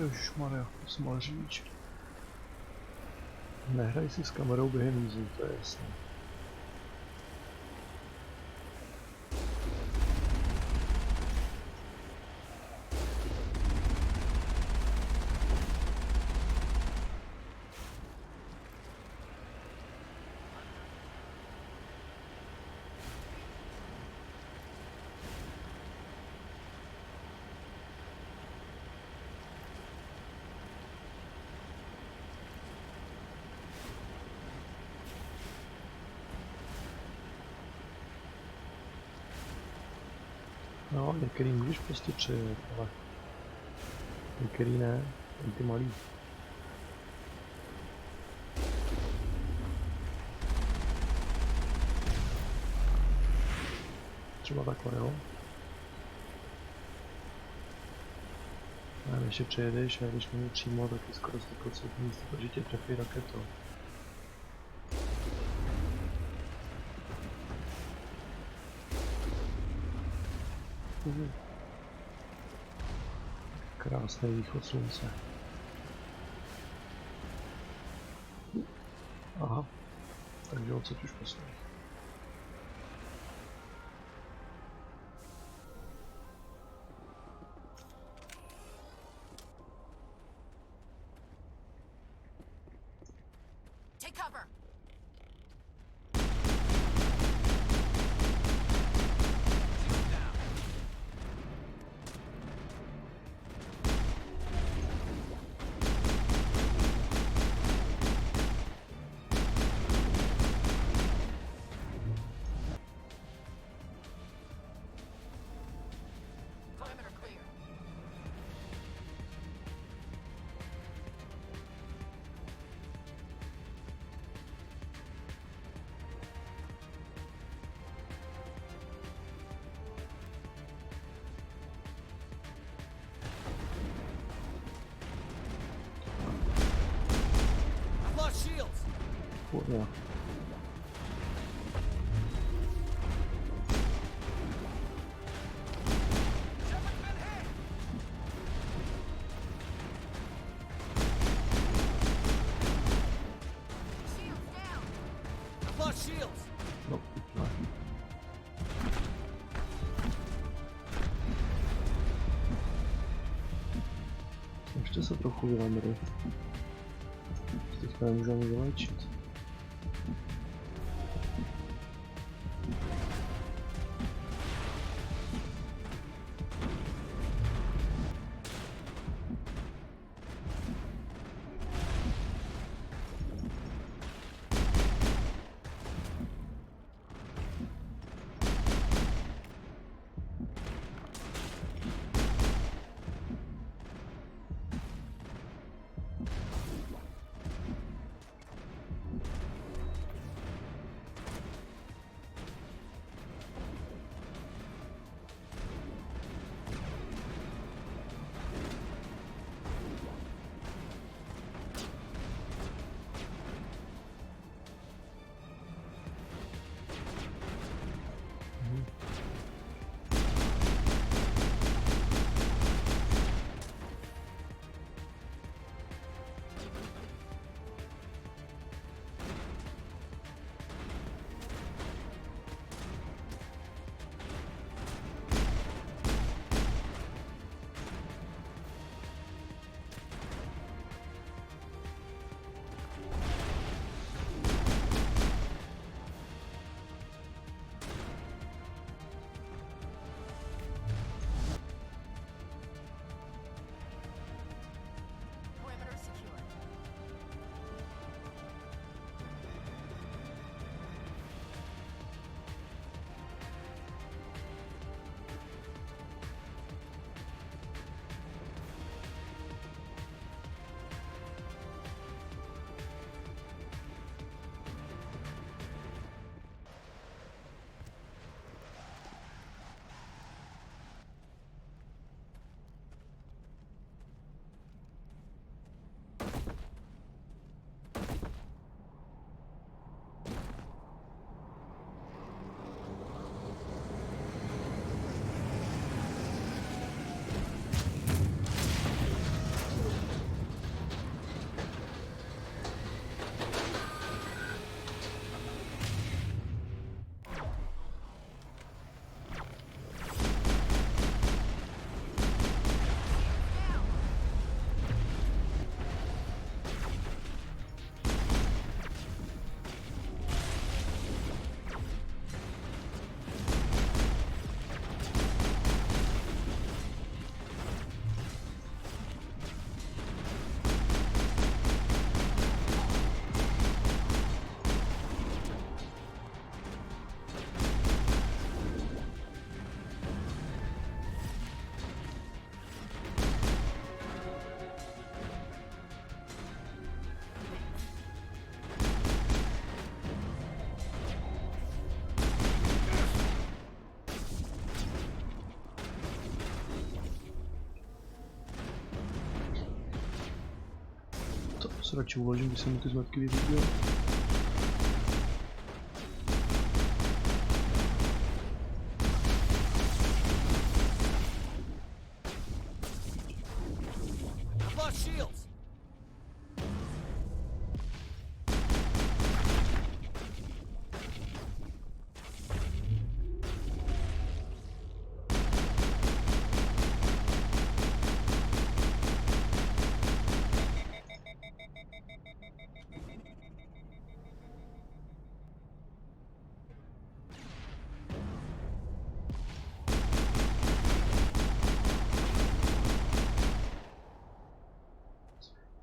Ježišmarja, to jsem ale řidič. Nehraj si s kamerou během jízdy, to je jasné. No, některý můžeš prostě přejet, ale některý ne, jen ty malý. Třeba takhle, jo? A když je přejedeš a když mě přímo, tak je skoro 100% místo, že tě trefí raketou. Krásný východ slunce. Aha, takže odsud už poslední. Kurva. No, ne. Ještě se trochu vylamry. Teďka nemůžeme vylečit. se radši uložím, když jsem mu ty zmetky vyřídil.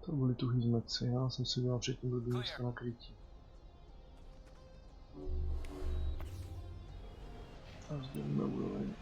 To byly tuhý zmetci, já jsem si dělal předtím blbý místo na krytí. A sdělíme úroveň.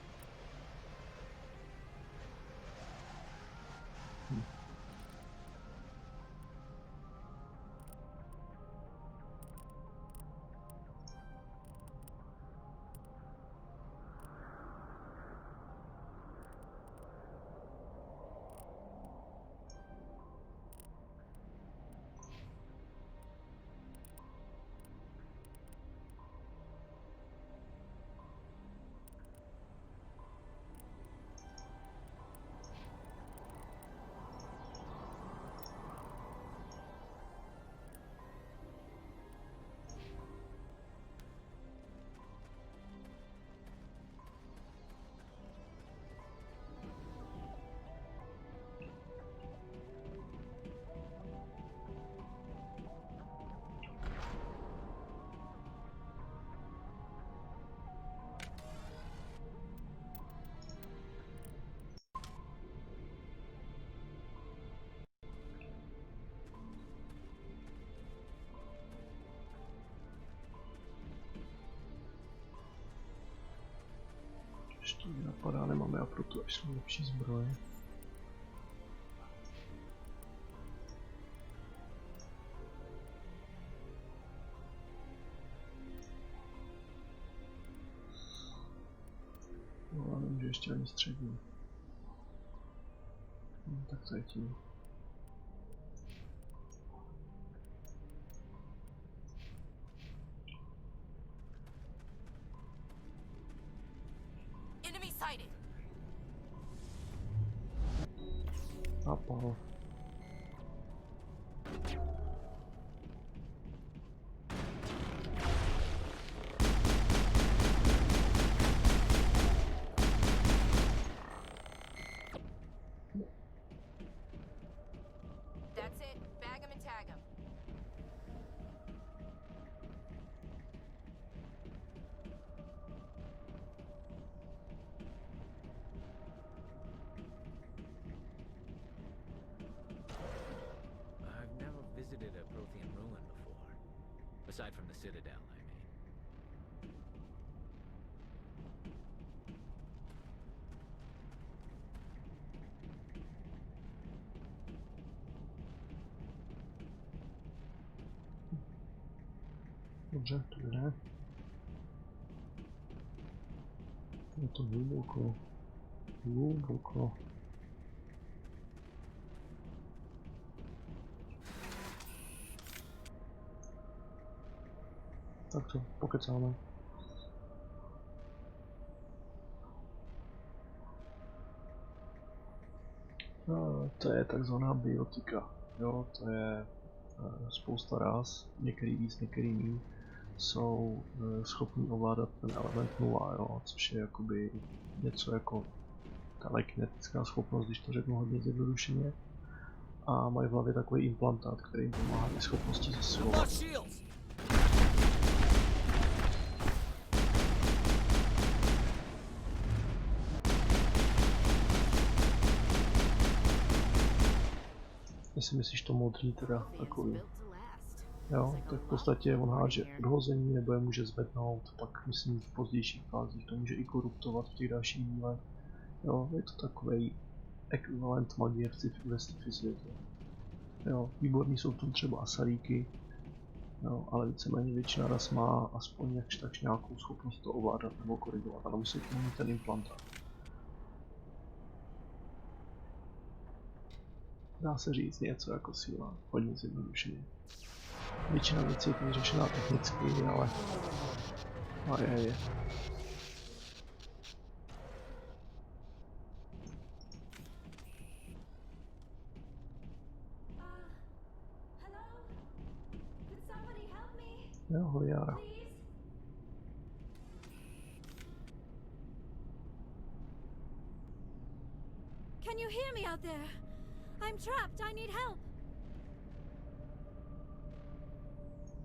Ještě mě napadá, nemáme a proto až jsou lepší zbroje. No a nemůžu ještě ani střední. No, tak to je tím. Napal. That's it. Bag 'em and tag 'em. Visited a Prothean ruin before. Aside from the citadel, I mean. Dobře, to jde. Je to hluboko. Hluboko. Tak co, pokecáme. To je takzvaná biotika. Jo, to je spousta ras, některý víc, některý míň, jsou schopní ovládat ten element 0, jo, což je jakoby něco jako telekinetická schopnost, když to řeknu hodně zjednodušeně. A mají v hlavě takový implantát, který jim pomáhá ty schopnosti zesilovat. Jestli myslíš to modrý teda takový. Jo, tak v podstatě on háže odhození nebo je může zvednout, pak myslím v pozdějších fázích to může i koruptovat v těch dalších dílech. Jo, je to takový ekvivalent magie ve sci-fi světě. Jo, výborní jsou v tom třeba asaríky, jo, ale víceméně většina ras má aspoň jakž tak nějakou schopnost to ovládat nebo korigovat, ale musí k tomu mít ten implantát. dá se říct něco jako síla, hodně zjednodušeně. Většina věcí je vyřešená technicky, ale je. Jo, Liara. Can you hear me out there? I'm trapped. I need help.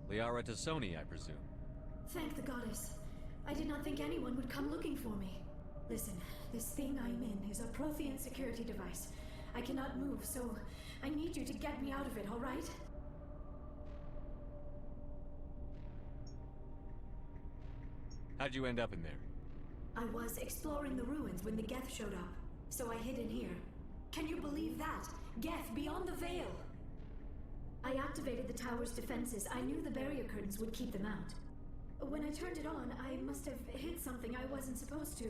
Liary T Soni, I presume. Thank the goddess. I did not think anyone would come looking for me. Listen, this thing I'm in is a Prothean security device. I cannot move, so I need you to get me out of it, all right? How'd you end up in there? I was exploring the ruins when the Geth showed up, so I hid in here. Can you believe that? Geth beyond the veil! I activated the tower's defenses. I knew the barrier curtains would keep them out. When I turned it on, I must have hit something I wasn't supposed to.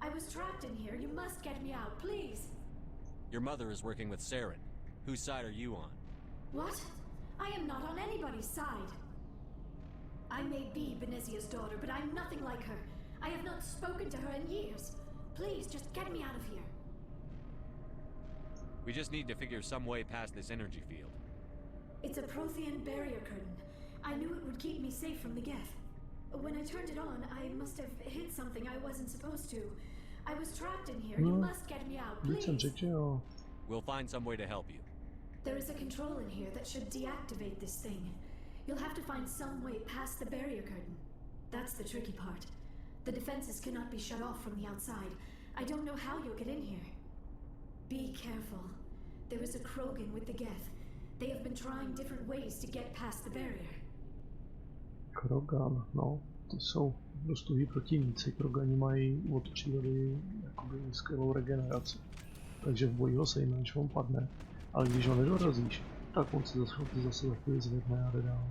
I was trapped in here. You must get me out, please! Your mother is working with Saren. Whose side are you on? What? I am not on anybody's side. I may be Benezie's daughter, but I'm nothing like her. I have not spoken to her in years. Please, just get me out of here. We just need to figure some way past this energy field. It's a Prothean barrier curtain. I knew it would keep me safe from the Geth. When I turned it on, I must have hit something I wasn't supposed to. I was trapped in here. You must get me out, please. We'll find some way to help you. There is a control in here that should deactivate this thing. You'll have to find some way past the barrier curtain. That's the tricky part. The defenses cannot be shut off from the outside. I don't know how you'll get in here. Be careful. There is a Krogan with the Geth. They have been trying different ways to get past the barrier. Krogan, no, ty jsou dost tuhý protivníci. Krogani mají od přírody jakoby skvělou regeneraci. Takže v boji ho sejme, než on padne. Ale když ho nedorazíš, tak on se zase za chvíli zvedne a jde dál.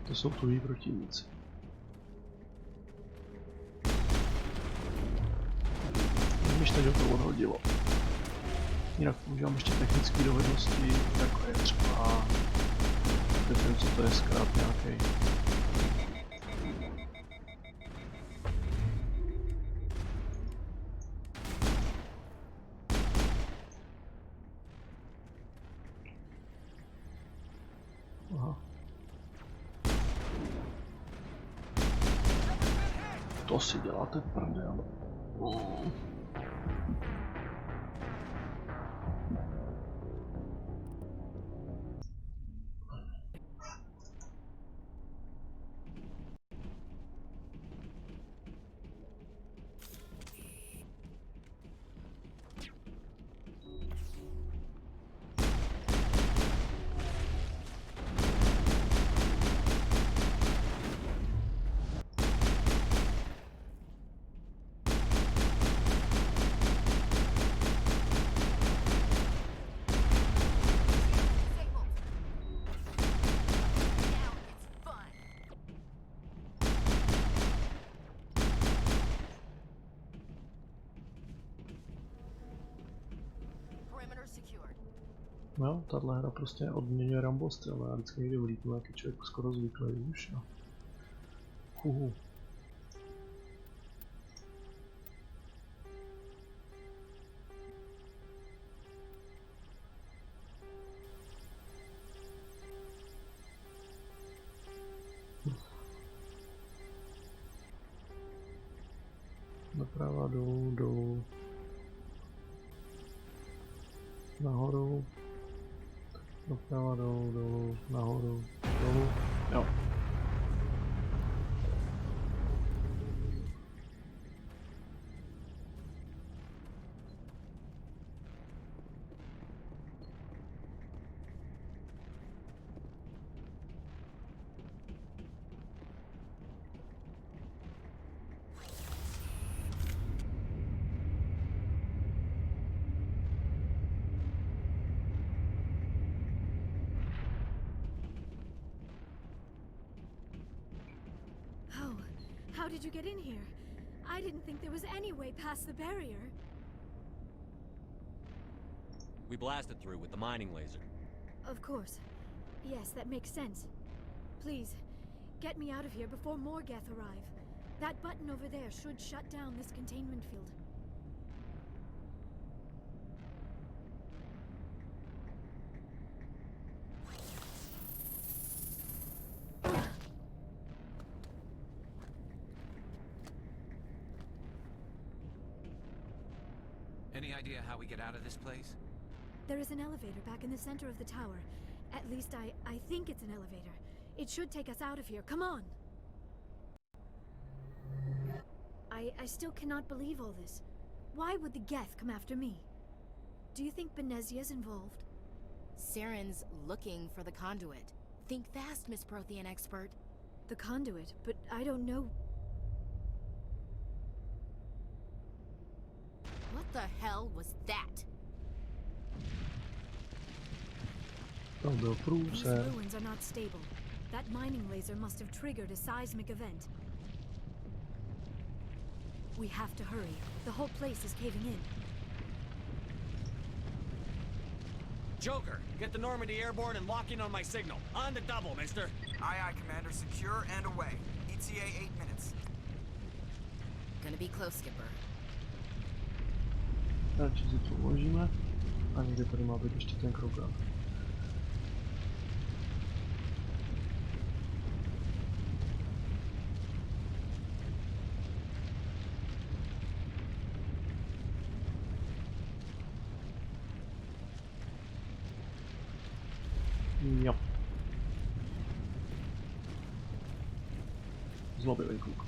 To jsou tuhý protivníci. Když teď ho to odhodilo. Jinak používám ještě technické dovednosti, jako je třeba... Nevím, co to je zkrát nějaký. Aha. To si děláte prdel. No, tahle hra prostě odměňuje Rambo střel, já vždycky někdy vlítnu, jak je člověk skoro zvyklý už. Huhu. Doprava, dolů. Nahoru. Doprava, dolů, nahoru, dolů. Jo. How did you get in here? I didn't think there was any way past the barrier. We blasted through with the mining laser. Of course. Yes, that makes sense. Please, get me out of here before more Geth arrive. That button over there should shut down this containment field. Any idea how we get out of this place? There is an elevator back in the center of the tower. At least I think it's an elevator. It should take us out of here. Come on! I still cannot believe all this. Why would the Geth come after me? Do you think Benezia's involved? Saren's looking for the conduit. Think fast, Miss Prothean expert. The conduit, but I don't know. What the hell was that? These ruins are not stable. That mining laser must have triggered a seismic event. We have to hurry. The whole place is caving in. Joker, get the Normandy airborne and lock in on my signal. On the double, mister. Aye, aye, Commander. Secure and away. ETA 8 minutes. Gonna be close, Skipper. Radši si to uložíme. A někde tady má být ještě ten krogan. Jo. Zlobilý kluk.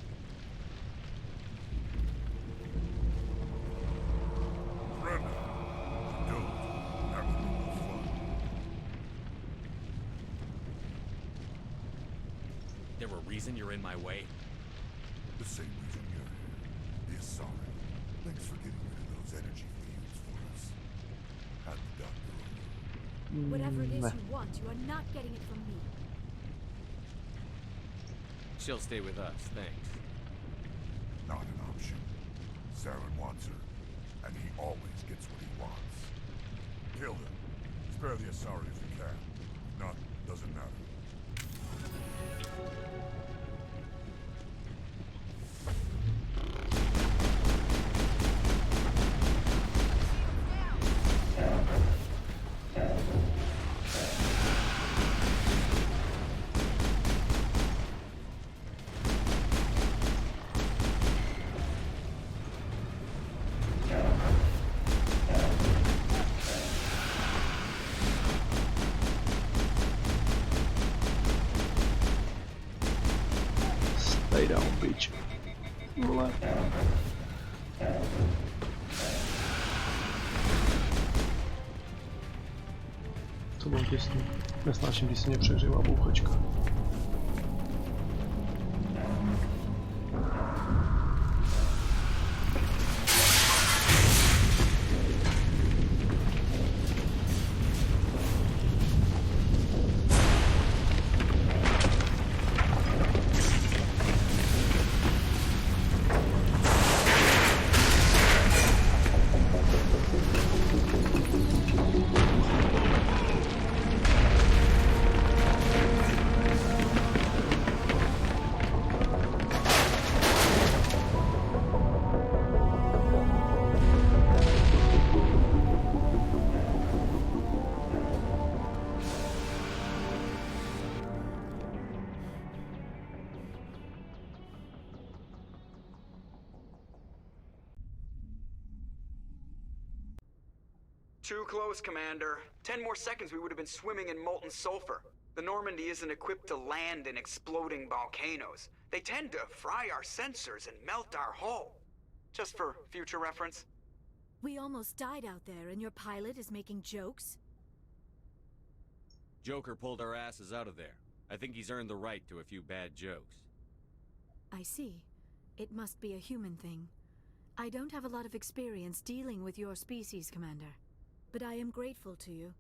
There a reason you're in my way? The same reason you're here. The sorry. Thanks for getting rid of those energy fields for us. Had the doctor over. Whatever it is you want, you are not getting it from me. She'll stay with us, thanks. Not an option. Saren wants her, and he always gets what he wants. Kill him. Spare the Asari if you can. If not, doesn't matter. Stay down, bitch. Vole. To bylo těsný. Nesnáším, když se mě přehřívá bouchačka. Too close, Commander. 10 more seconds we would have been swimming in molten sulfur. The Normandy isn't equipped to land in exploding volcanoes. They tend to fry our sensors and melt our hull. Just for future reference. We almost died out there, and your pilot is making jokes? Joker pulled our asses out of there. I think he's earned the right to a few bad jokes. I see. It must be a human thing. I don't have a lot of experience dealing with your species, Commander. But I am grateful to you.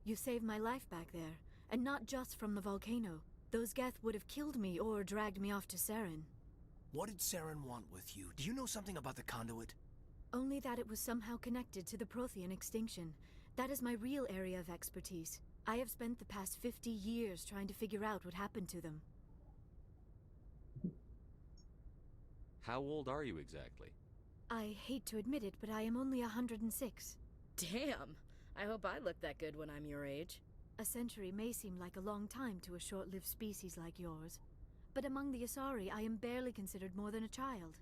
You saved my life back there, and not just from the volcano. Those Geth would have killed me or dragged me off to Saren. What did Saren want with you? Do you know something about the conduit? Only that it was somehow connected to the Prothean extinction, That is my real area of expertise. I have spent the past 50 years trying to figure out what happened to them. How old are you exactly? I hate to admit it, but I am only 106. Damn! I hope I look that good when I'm your age. A century may seem like a long time to a short-lived species like yours, but among the Asari I am barely considered more than a child.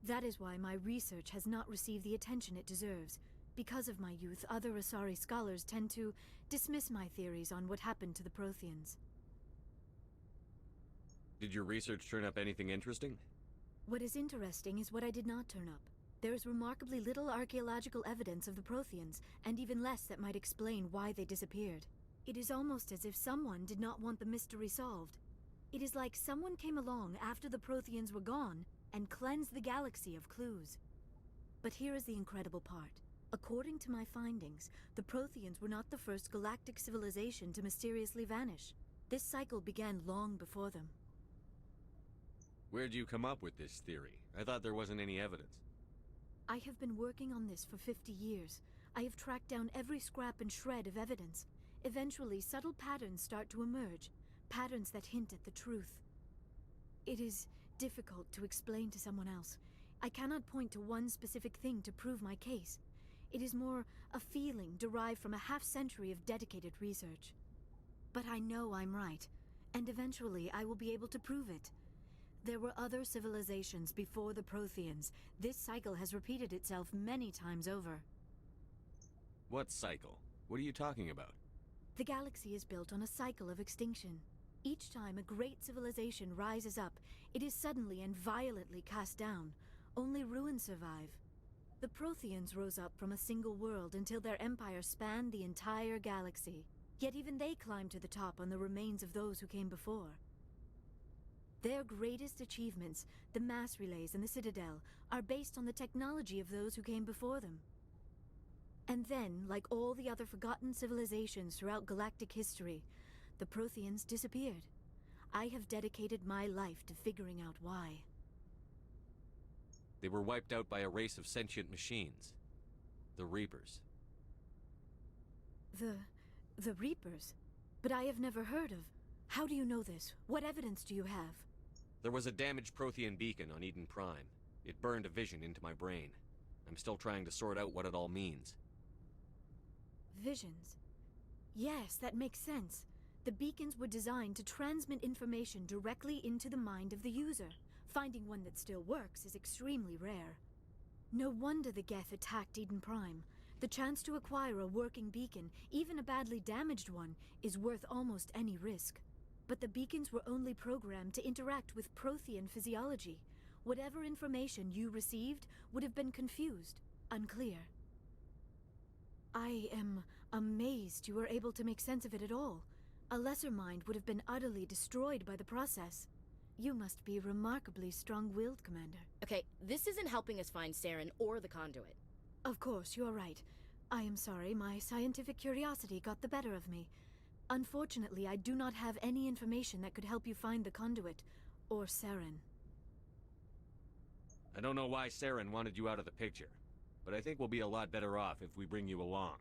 That is why my research has not received the attention it deserves. Because of my youth, other Asari scholars tend to dismiss my theories on what happened to the Protheans. Did your research turn up anything interesting? What is interesting is what I did not turn up. There is remarkably little archaeological evidence of the Protheans, and even less that might explain why they disappeared. It is almost as if someone did not want the mystery solved. It is like someone came along after the Protheans were gone and cleansed the galaxy of clues. But here is the incredible part. According to my findings, the Protheans were not the first galactic civilization to mysteriously vanish. This cycle began long before them. Where'd you come up with this theory? I thought there wasn't any evidence. I have been working on this for 50 years. I have tracked down every scrap and shred of evidence. Eventually, subtle patterns start to emerge, patterns that hint at the truth. It is difficult to explain to someone else. I cannot point to one specific thing to prove my case. It is more a feeling derived from a half-century of dedicated research. But I know I'm right, and eventually I will be able to prove it. There were other civilizations before the Protheans. This cycle has repeated itself many times over. What cycle? What are you talking about? The galaxy is built on a cycle of extinction. Each time a great civilization rises up, it is suddenly and violently cast down. Only ruins survive. The Protheans rose up from a single world until their empire spanned the entire galaxy. Yet even they climbed to the top on the remains of those who came before. Their greatest achievements, the mass relays and the Citadel, are based on the technology of those who came before them. And then, like all the other forgotten civilizations throughout galactic history, the Protheans disappeared. I have dedicated my life to figuring out why. They were wiped out by a race of sentient machines. The Reapers. The Reapers? But I have never heard of. How do you know this? What evidence do you have? There was a damaged Prothean beacon on Eden Prime. It burned a vision into my brain. I'm still trying to sort out what it all means. Visions? Yes, that makes sense. The beacons were designed to transmit information directly into the mind of the user. Finding one that still works is extremely rare. No wonder the Geth attacked Eden Prime. The chance to acquire a working beacon, even a badly damaged one, is worth almost any risk. But the beacons were only programmed to interact with Prothean physiology. Whatever information you received would have been confused, unclear. I am amazed you were able to make sense of it at all. A lesser mind would have been utterly destroyed by the process. You must be remarkably strong-willed, Commander. Okay, this isn't helping us find Saren or the conduit. Of course, you're right. I am sorry, my scientific curiosity got the better of me. Unfortunately, I do not have any information that could help you find the conduit, or Saren. I don't know why Saren wanted you out of the picture, but I think we'll be a lot better off if we bring you along.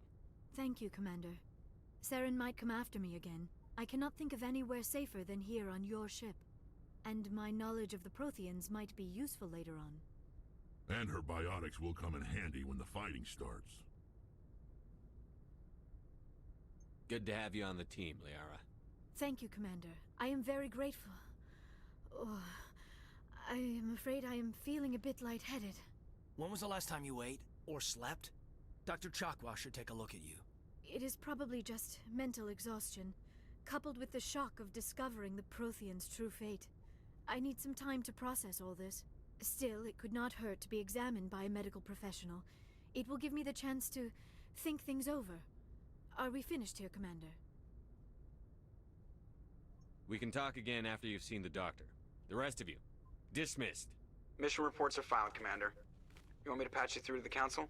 Thank you, Commander. Saren might come after me again. I cannot think of anywhere safer than here on your ship. And my knowledge of the Protheans might be useful later on. And her biotics will come in handy when the fighting starts. Good to have you on the team, Liara. Thank you, Commander. I am very grateful. Oh, I am afraid I am feeling a bit lightheaded. When was the last time you ate or slept? Dr. Chakwa should take a look at you. It is probably just mental exhaustion, coupled with the shock of discovering the Protheans' true fate. I need some time to process all this. Still, it could not hurt to be examined by a medical professional. It will give me the chance to think things over. Are we finished here, Commander? We can talk again after you've seen the doctor. The rest of you, dismissed. Mission reports are filed, Commander. You want me to patch you through to the Council?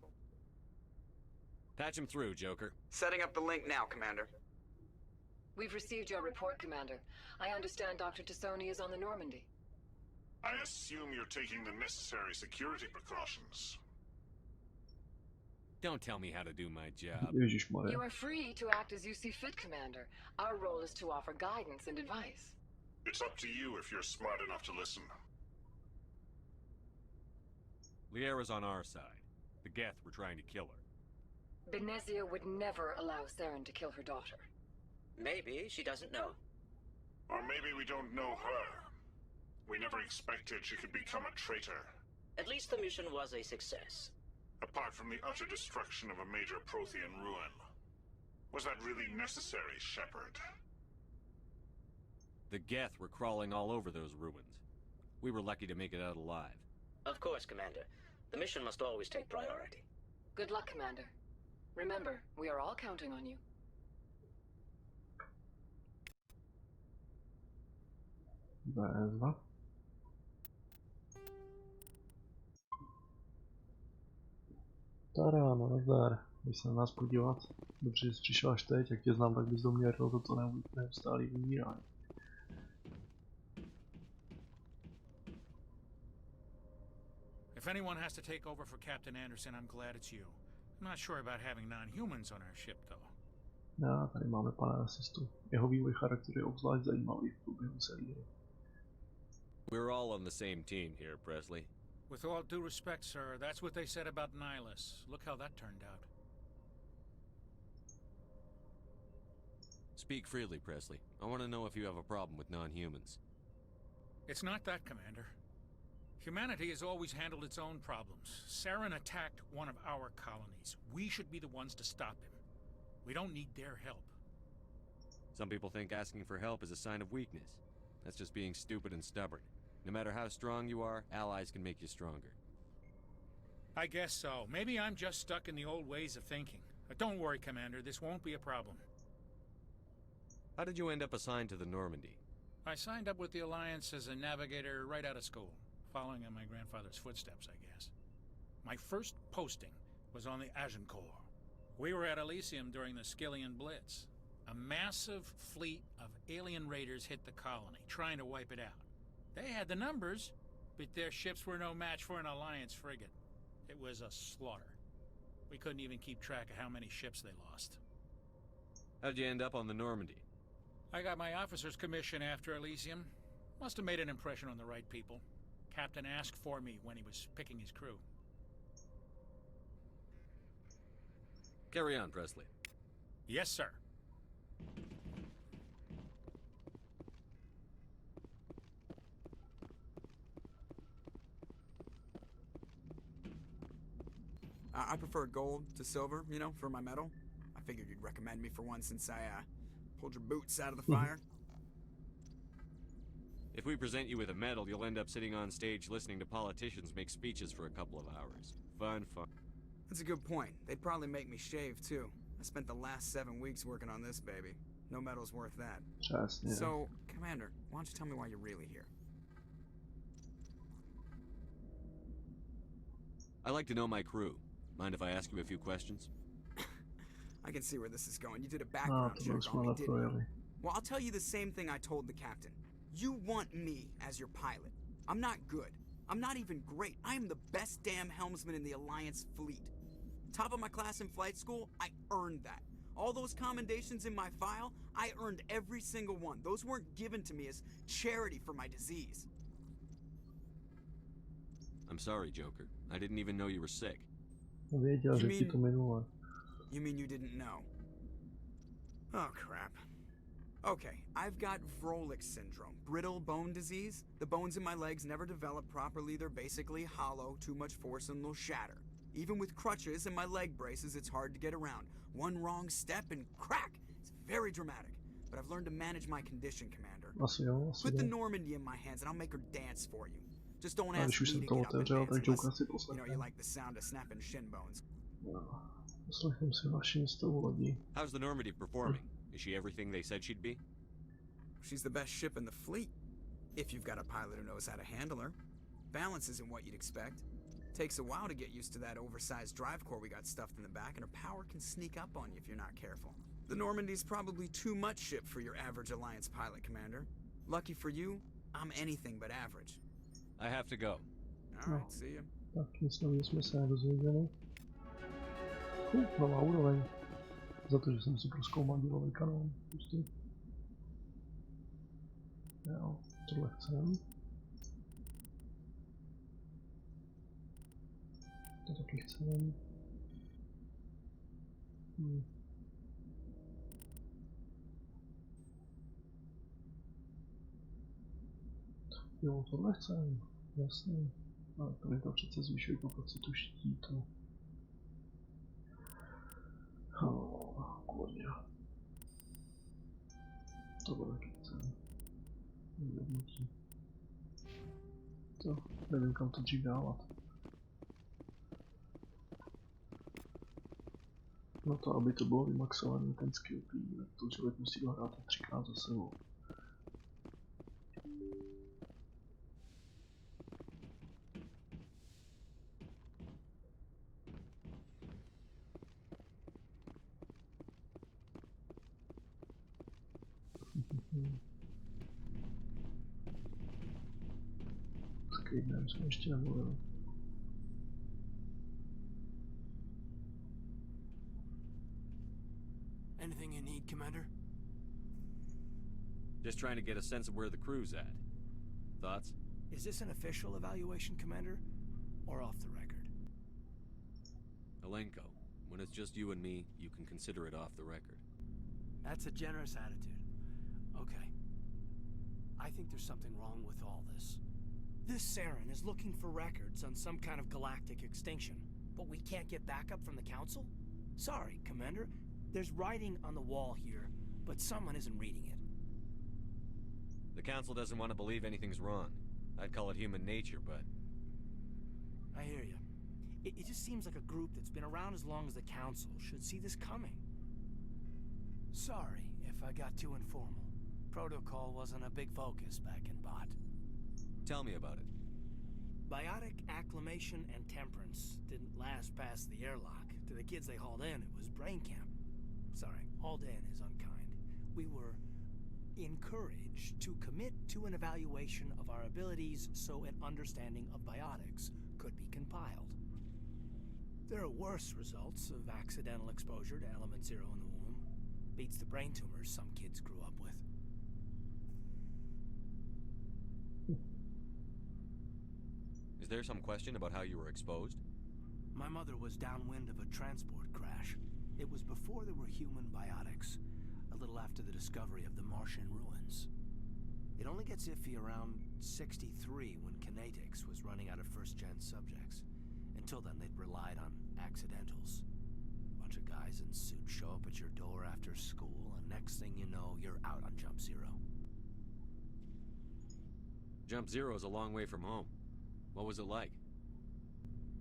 Patch him through, Joker. Setting up the link now, Commander. We've received your report, Commander. I understand Dr. T Soni is on the Normandy. I assume you're taking the necessary security precautions. Don't tell me how to do my job. Ježišmarja. You are free to act as you see fit, Commander. Our role is to offer guidance and advice. It's up to you if you're smart enough to listen. Liara's on our side. The Geth were trying to kill her. Benezie would never allow Theron to kill her daughter. Maybe she doesn't know. Or maybe we don't know her. We never expected she could become a traitor. At least the mission was a success. Apart from the utter destruction of a major Prothean ruin. Was that really necessary, Shepard? The Geth were crawling all over those ruins. We were lucky to make it out alive. Of course, Commander. The mission must always take priority. Good luck, Commander. Remember, we are all counting on you. Bezva. Théra, no nazdar. Když se na nás podívat. Dobře, že jsi přišel až teď, jak tě znám, tak bys doměril toto neustálý umírání. If anyone has to take over for Captain Anderson, I'm glad it's you. I'm not sure about having non-humans on our ship, though. Já, tady máme pana rasistu. Jeho vývoj charakteru je obzvlášť zajímavý v průběhu série. We're all on the same team here, Presley. With all due respect, sir, that's what they said about Nihilus. Look how that turned out. Speak freely, Presley. I want to know if you have a problem with non-humans. It's not that, Commander. Humanity has always handled its own problems. Saren attacked one of our colonies. We should be the ones to stop him. We don't need their help. Some people think asking for help is a sign of weakness. That's just being stupid and stubborn. No matter how strong you are, allies can make you stronger. I guess so. Maybe I'm just stuck in the old ways of thinking. But don't worry, Commander. This won't be a problem. How did you end up assigned to the Normandy? I signed up with the Alliance as a navigator right out of school. Following in my grandfather's footsteps, I guess. My first posting was on the Agincourt. We were at Elysium during the Skillian Blitz. A massive fleet of alien raiders hit the colony, trying to wipe it out. They had the numbers, but their ships were no match for an Alliance frigate. It was a slaughter. We couldn't even keep track of how many ships they lost. How'd you end up on the Normandy? I got my officer's commission after Elysium. Must have made an impression on the right people. Captain asked for me when he was picking his crew. Carry on, Presley. Yes, sir. I prefer gold to silver, you know, for my medal. I figured you'd recommend me for one since I, pulled your boots out of the fire. If we present you with a medal, you'll end up sitting on stage listening to politicians make speeches for a couple of hours. Fun. That's a good point. They'd probably make me shave, too. I spent the last 7 weeks working on this baby. No medal's worth that. Just, yeah. So, Commander, why don't you tell me why you're really here? I like to know my crew. Mind if I ask you a few questions? I can see where this is going. You did a background check on me, didn't you? Well, I'll tell you the same thing I told the captain. You want me as your pilot. I'm not good. I'm not even great. I am the best damn helmsman in the Alliance fleet. Top of my class in flight school, I earned that. All those commendations in my file, I earned every single one. Those weren't given to me as charity for my disease. I'm sorry, Joker. I didn't even know you were sick. You mean you didn't know? Oh, crap. Okay, I've got Vrolik syndrome, brittle bone disease. The bones in my legs never develop properly. They're basically hollow, too much force and they'll shatter. Even with crutches and my leg braces, it's hard to get around. One wrong step and crack! It's very dramatic. But I've learned to manage my condition, Commander. Put the Normandy in my hands and I'll make her dance for you. Just don't ask me to get up and dance unless, you know, you like the sound of snapping shin bones. How's the Normandy performing? Is she everything they said she'd be? She's the best ship in the fleet. If you've got a pilot who knows how to handle her. Balance isn't what you'd expect. Takes a while to get used to that oversized drive core we got stuffed in the back, and her power can sneak up on you if you're not careful. The Normandy's probably too much ship for your average Alliance pilot, Commander. Lucky for you, I'm anything but average. I have to go. Alright, see ya. Tak, nic nového jsme se nedozvěděli. Nová úroveň. Za to, že jsem si prozkoumal dílový kanál. Pustý. Jo, tohle chcem. To taky chcem. Jo, tohle chcem. Jasně. Ale tady to přece zvyšuje kapacitu štítu. Kurně. Tohle taky chcem. Nehodnotí. To, nevím kam to dřív dávat. No to, aby to bylo vymaxované, ten skill play, to člověk musí hrát 3krát za sebou. S Kejnem jsem ještě nemluvil. Anything you need, Commander? Just trying to get a sense of where the crew's at. Thoughts? Is this an official evaluation, Commander? Or off the record? Alenko, when it's just you and me, you can consider it off the record. That's a generous attitude. Okay. I think there's something wrong with all this. This Saren is looking for records on some kind of galactic extinction, but we can't get backup from the Council? Sorry, Commander. There's writing on the wall here, but someone isn't reading it. The Council doesn't want to believe anything's wrong. I'd call it human nature, but... I hear you. It just seems like a group that's been around as long as the Council should see this coming. Sorry if I got too informal. Protocol wasn't a big focus back in Bot. Tell me about it. Biotic acclimation and temperance didn't last past the airlock. To the kids they hauled in, it was brain camp. Sorry, hauled in is unkind. We were encouraged to commit to an evaluation of our abilities so an understanding of biotics could be compiled. There are worse results of accidental exposure to element 0 in the womb. Beats the brain tumors some kids grew up with. Is there some question about how you were exposed? My mother was downwind of a transport crash. It was before there were human biotics, a little after the discovery of the Martian ruins. It only gets iffy around 63 when kinetics was running out of first-gen subjects. Until then, they'd relied on accidentals. Bunch of guys in suits show up at your door after school, and next thing you know, you're out on Jump Zero. Jump Zero is a long way from home. What was it like?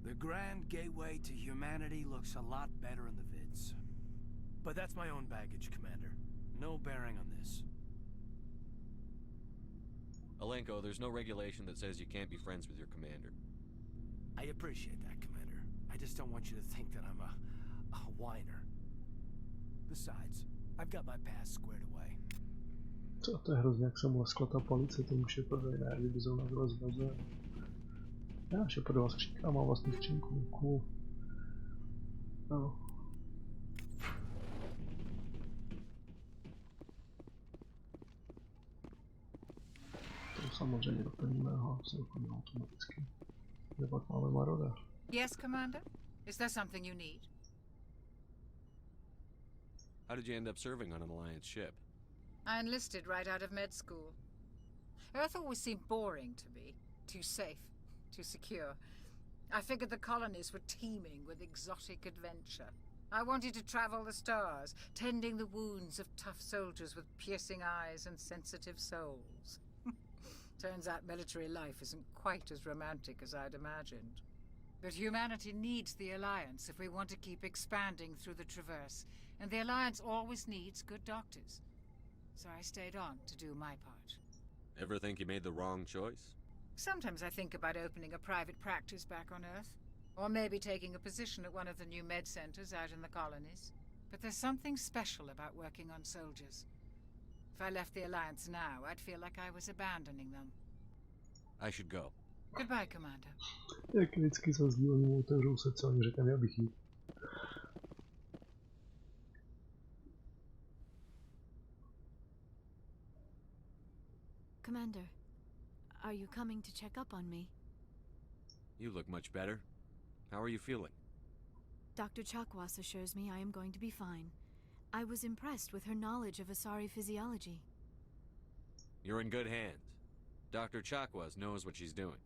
The grand gateway to humanity looks a lot better in the vids. But that's my own baggage, Commander. No bearing on this. Alenko, there's no regulation that says you can't be friends with your commander. I appreciate that, Commander. I just don't want you to think that I'm a whiner. Besides, I've got my past squared away. To je hrozně, jak jsem leskla ta palice tomu Shepardovi, ne, kdyby zrovna byla zvaze. Já Shepardova skřínka má vlastní skřínku, cool. No. To samozřejmě doplníme, aha, se doplní automaticky. Kde pak máme Maroda? Yes, Commander? Is there something you need? How did you end up serving on an Alliance ship? I enlisted right out of med school. Earth always seemed boring to me. Too safe, too secure. I figured the colonies were teeming with exotic adventure. I wanted to travel the stars, tending the wounds of tough soldiers with piercing eyes and sensitive souls. Turns out military life isn't quite as romantic as I'd imagined. But humanity needs the Alliance if we want to keep expanding through the Traverse, and the Alliance always needs good doctors. So I stayed on to do my part. Ever think you made the wrong choice? Sometimes I think about opening a private practice back on Earth, or maybe taking a position at one of the new med centers out in the colonies. But there's something special about working on soldiers. If I left the Alliance now, I'd feel like I was abandoning them. I should go. Goodbye, Commander. Jak vždycky se sdílení otevřou srdce, oni řekne, abych jít. Commander. Are you coming to check up on me? You look much better. How are you feeling? Dr. Chakwas assures me I am going to be fine. I was impressed with her knowledge of Asari physiology. You're in good hands. Dr. Chakwas knows what she's doing.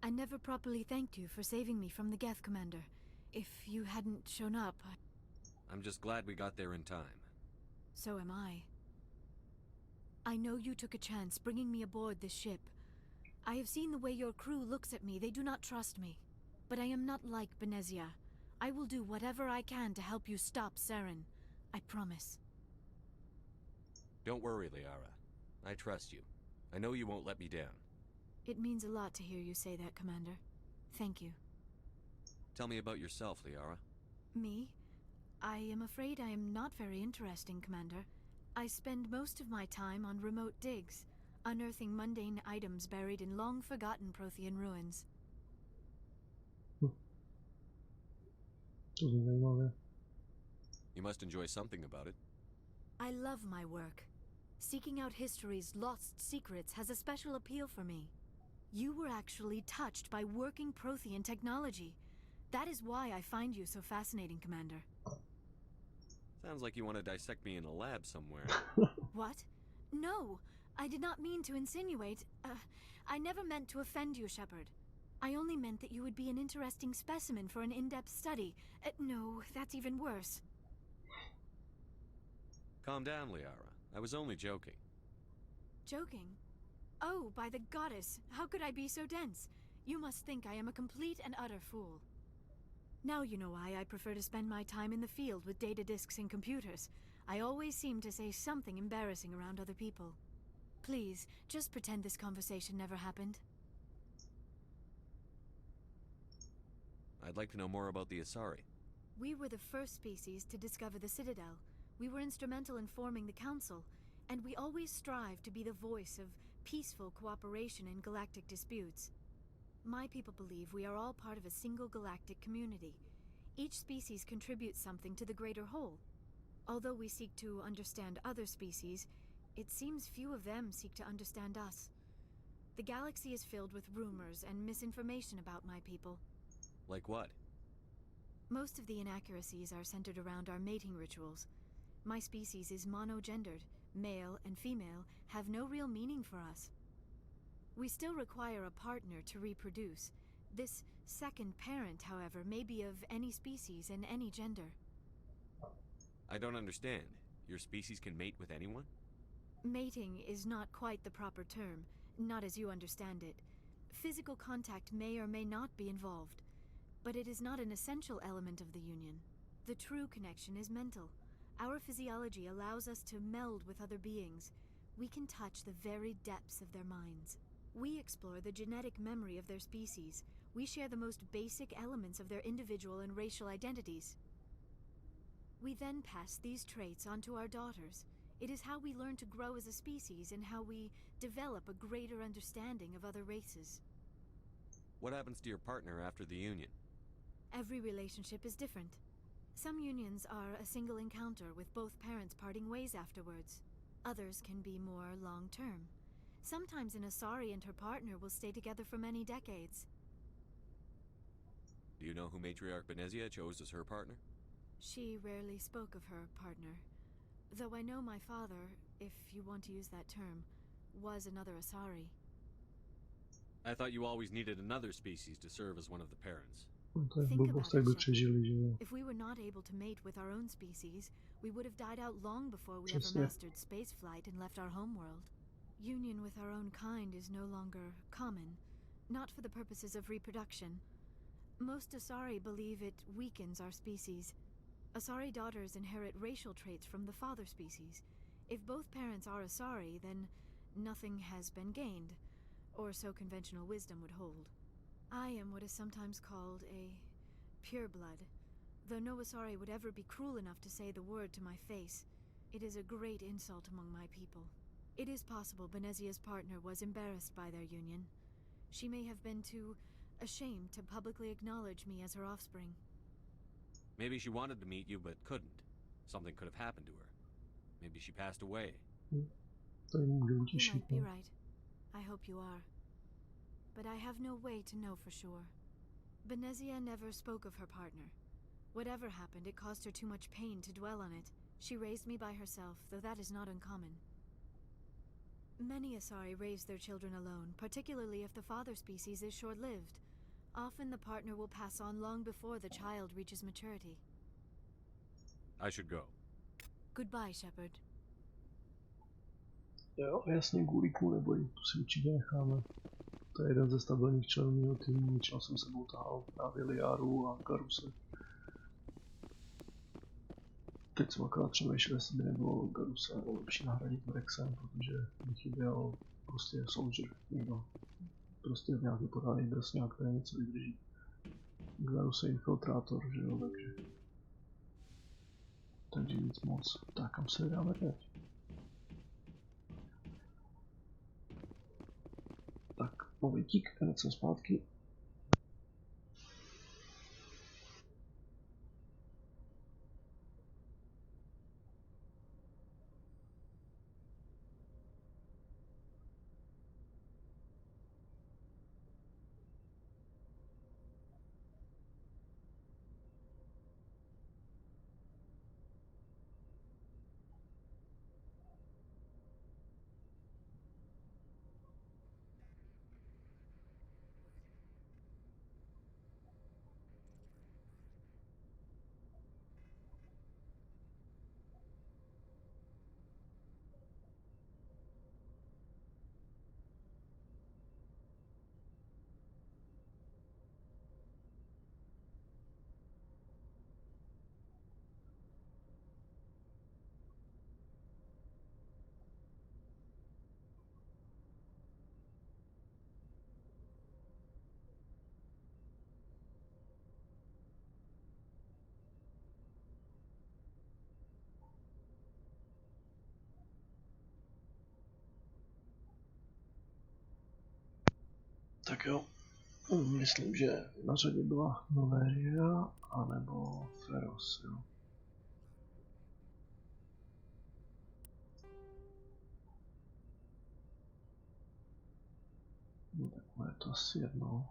I never properly thanked you for saving me from the Geth, Commander. If you hadn't shown up, I'm just glad we got there in time. So am I. I know you took a chance bringing me aboard this ship. I have seen the way your crew looks at me. They do not trust me. But I am not like Benezie. I will do whatever I can to help you stop Saren. I promise. Don't worry, Liara. I trust you. I know you won't let me down. It means a lot to hear you say that, Commander. Thank you. Tell me about yourself, Liara. Me? I am afraid I am not very interesting, Commander. I spend most of my time on remote digs, unearthing mundane items buried in long-forgotten Prothean ruins. You must enjoy something about it. I love my work. Seeking out history's lost secrets has a special appeal for me. You were actually touched by working Prothean technology. That is why I find you so fascinating, Commander. Sounds like you want to dissect me in a lab somewhere. What? No, I did not mean to insinuate. I never meant to offend you, Shepard. I only meant that you would be an interesting specimen for an in-depth study. No, that's even worse. Calm down, Liara. I was only joking. Joking? Oh, by the goddess, how could I be so dense? You must think I am a complete and utter fool. Now you know why I prefer to spend my time in the field with data disks and computers. I always seem to say something embarrassing around other people. Please, just pretend this conversation never happened. I'd like to know more about the Asari. We were the first species to discover the Citadel. We were instrumental in forming the Council, and we always strive to be the voice of peaceful cooperation in galactic disputes. My people believe we are all part of a single galactic community. Each species contributes something to the greater whole. Although we seek to understand other species, it seems few of them seek to understand us. The galaxy is filled with rumors and misinformation about my people. Like what? Most of the inaccuracies are centered around our mating rituals. My species is monogendered. Male and female have no real meaning for us. We still require a partner to reproduce. This second parent, however, may be of any species and any gender. I don't understand. Your species can mate with anyone? Mating is not quite the proper term, not as you understand it. Physical contact may or may not be involved, but it is not an essential element of the union. The true connection is mental. Our physiology allows us to meld with other beings. We can touch the very depths of their minds. We explore the genetic memory of their species. We share the most basic elements of their individual and racial identities. We then pass these traits on to our daughters. It is how we learn to grow as a species and how we develop a greater understanding of other races. What happens to your partner after the union? Every relationship is different. Some unions are a single encounter with both parents parting ways afterwards. Others can be more long-term. Sometimes an Asari and her partner will stay together for many decades. Do you know who Matriarchy Benezie chose as her partner? She rarely spoke of her partner. Though I know my father, if you want to use that term, was another Asari. I thought you always needed another species to serve as one of the parents. Think about it, Shepard. If we were not able to mate with our own species, we would have died out long before we ever mastered spaceflight and left our homeworld. Union with our own kind is no longer common, not for the purposes of reproduction. Most Asari believe it weakens our species. Asari daughters inherit racial traits from the father species. If both parents are Asari, then nothing has been gained, or so conventional wisdom would hold. I am what is sometimes called a pureblood, though no Asari would ever be cruel enough to say the word to my face. It is a great insult among my people. It is possible Benezie's partner was embarrassed by their union. She may have been too ashamed to publicly acknowledge me as her offspring. Maybe she wanted to meet you but couldn't. Something could have happened to her. Maybe she passed away. You might be right. I hope you are. But I have no way to know for sure. Benezie never spoke of her partner. Whatever happened, it caused her too much pain to dwell on it. She raised me by herself, though that is not uncommon. Many Asari raise their children alone, particularly if the father species is short-lived. Often the partner will pass on long before the child reaches maturity. I should go. Goodbye, Shepard. Jo, jasně, Gulíku neboj, tu si určitě necháme. To je jeden ze stabilních členů mého týmu, většinou jsem sebou tahal právě Liaru a Garuse. Teď jsem akorát přemýšlel, jestli by nebylo Garuse lepší nahradit Rexem, protože mi chyběl prostě soldier, někdo. Prostě nějaký pořádný drsňák, který něco vydrží. Garuse je infiltrátor, že jo, takže nic moc. Tak kam se vydáme teď? Tak, momentík, hned jsem zpátky. Tak jo, myslím, že na řadě byla Liary anebo Feros, jo. No tak je to asi jedno.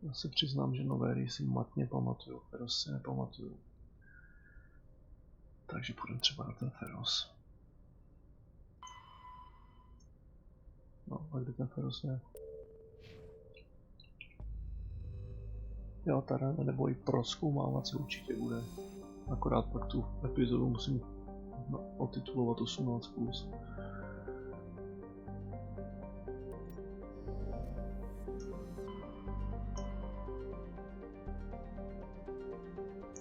Já se přiznám, že Liary si matně pamatuju, Feros si nepamatuju. Takže půjdeme třeba na ten Feros. No, a kde ten Feros je? Jo, tady nebo i prozkoumávat se určitě bude. Akorát pak tu epizodu musím otitulovat 18+.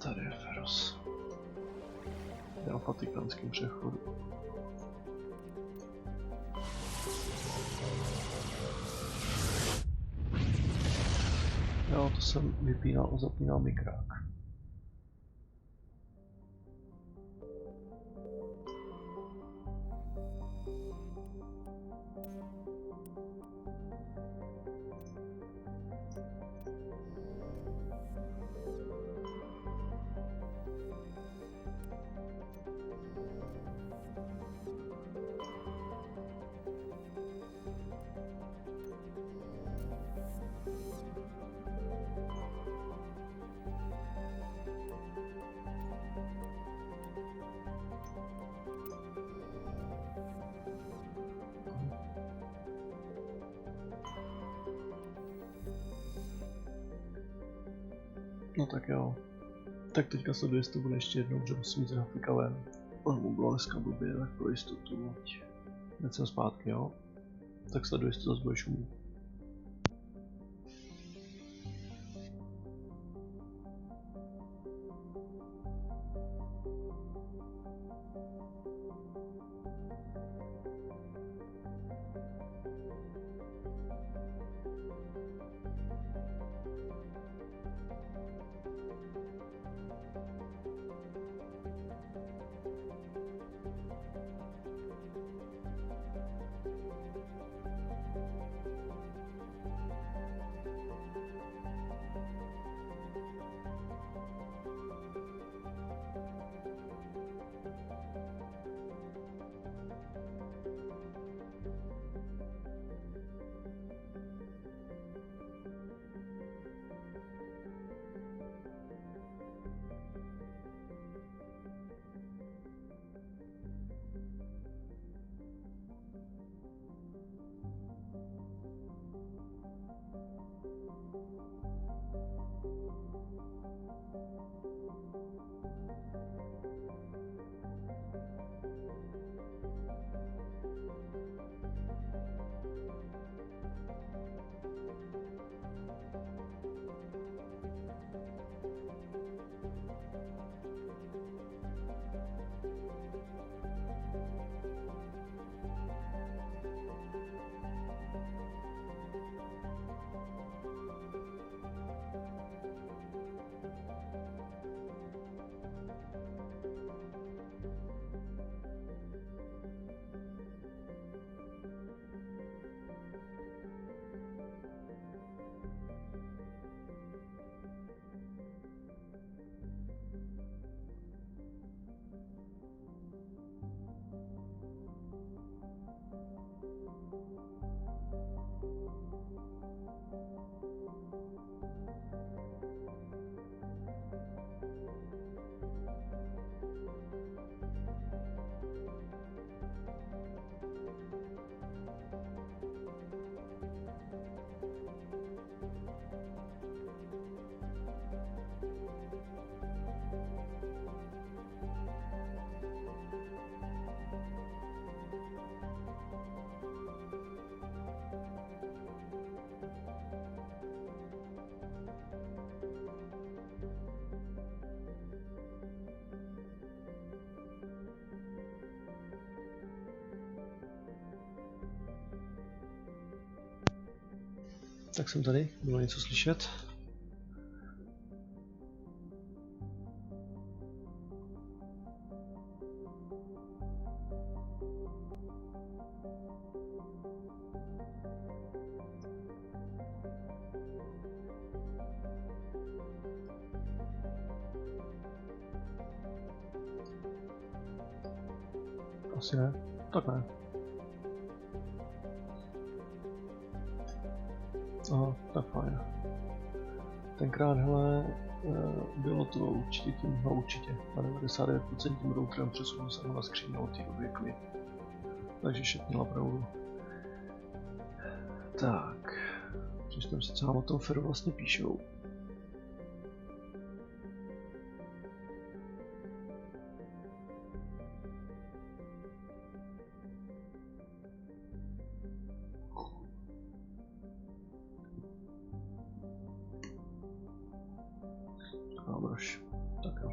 Tady je Feros. Já v vatikánském přechodu. Jo, to jsem vypínal a zapínal mikrák. No tak jo. Tak teďka sleduji, jestli to bude ještě jednou, že musím jít z grafika ven. Ono bylo dneska blbě, tak pro jistotu. Hned jsem zpátky, jo. Tak sleduji, jestli to zase bude šumit. Tak jsem tady, bylo něco slyšet. Asi ne, tak ne. Aha, tak fajn. Tenkrát, hele, bylo to určitě tím, no určitě, na 99% tím routerem přesunul jsem na skříně od té doby klid. Takže šet měla pravdu. Tak, přečtem si, co nám o tom Feru vlastně píšou. Dobroš, tak jo.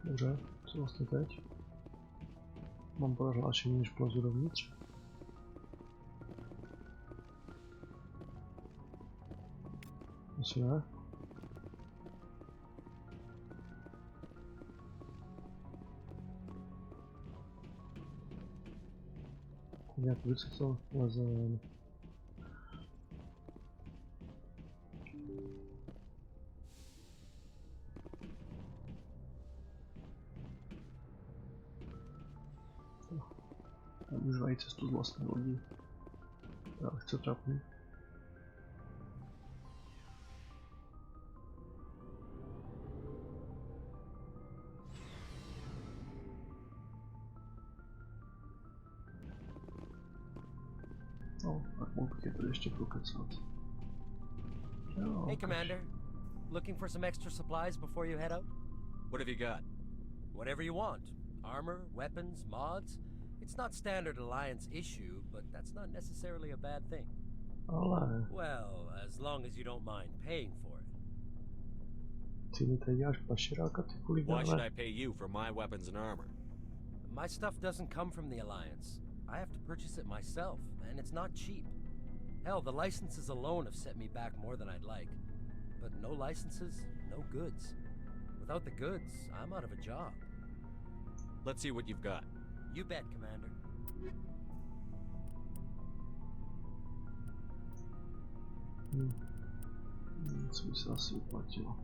Dobře, co vlastně teď? Mám prohlášení, než plezu dovnitř. Asi ne. Nějak vždycky to leze. Užívají cestu z vlastní lodi. Já chci trapný. No, tak mohl bych je tady ještě prokecat. Hey, Commander. Looking for some extra supplies before you head out? What have you got? Whatever you want. Armor, weapons, mods. It's not standard Alliance issue, but that's not necessarily a bad thing. Ale... Well, as long as you don't mind paying for it. Ty mi tady děláš pašeráka, ty Why should I pay you for my weapons and armor? My stuff doesn't come from the Alliance. I have to purchase it myself, and it's not cheap. Hell, the licenses alone have set me back more than I'd like. But no licenses, no goods. Without the goods, I'm out of a job. Let's see what you've got. You bet, Commander. Co by se asi uplatilo?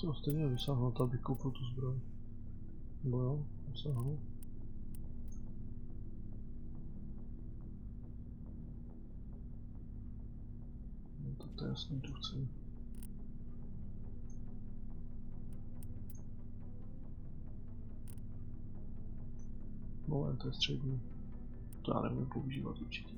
To stejně dosáhnout, aby koupil tu zbroj. Nebo jo, dosáhnout. No to je jasný, tu chci. Moment, to je střední. To já nebudu používat určitě.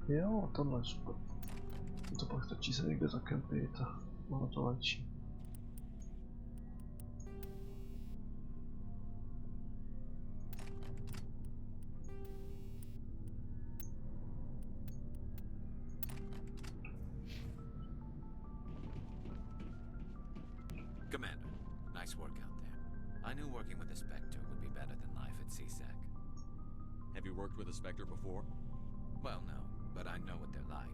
Jo, tohle je super. To pak stačí se někde zakempit a ono to léčí. Commander, nice work out there. I knew working with a Spectre would be better than life at CSEC. Have you worked with a Spectre before? Well, no, but I know what they're like.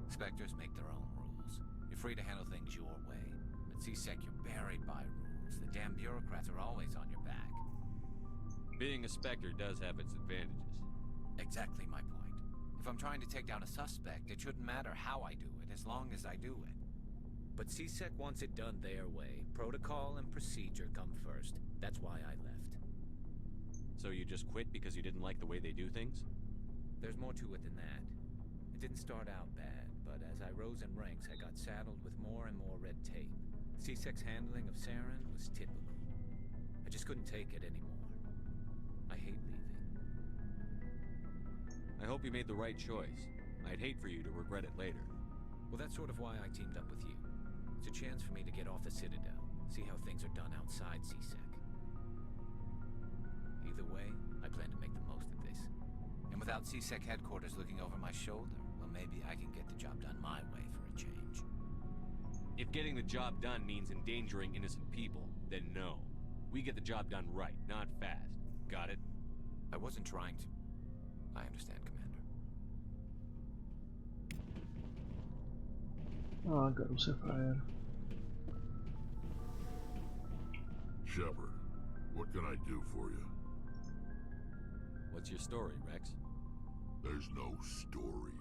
Spectres make their own rules. You're free to handle things your way. At CSEC, you're buried by rules. The damn bureaucrats are always on your back. Being a Spectre does have its advantages. Exactly my point. If I'm trying to take down a suspect, it shouldn't matter how I do it, as long as I do it. But CSEC wants it done their way. Protocol and procedure come first. That's why I left. So you just quit because you didn't like the way they do things? There's more to it than that. It didn't start out bad, but as I rose in ranks, I got saddled with more and more red tape. CSEC's handling of Saren was typical. I just couldn't take it anymore. I hate leaving. I hope you made the right choice. I'd hate for you to regret it later. Well, that's sort of why I teamed up with you. It's a chance for me to get off the Citadel, see how things are done outside CSEC. Either way, I plan to make the most of this. And without CSEC headquarters looking over my shoulder, well, maybe I can get the job done my way for a change. If getting the job done means endangering innocent people, then no. We get the job done right, not fast. Got it? I wasn't trying to... I understand, Commander. Ah, garu se frajer. Shepard, what can I do for you? What's your story, Rex? There's no story.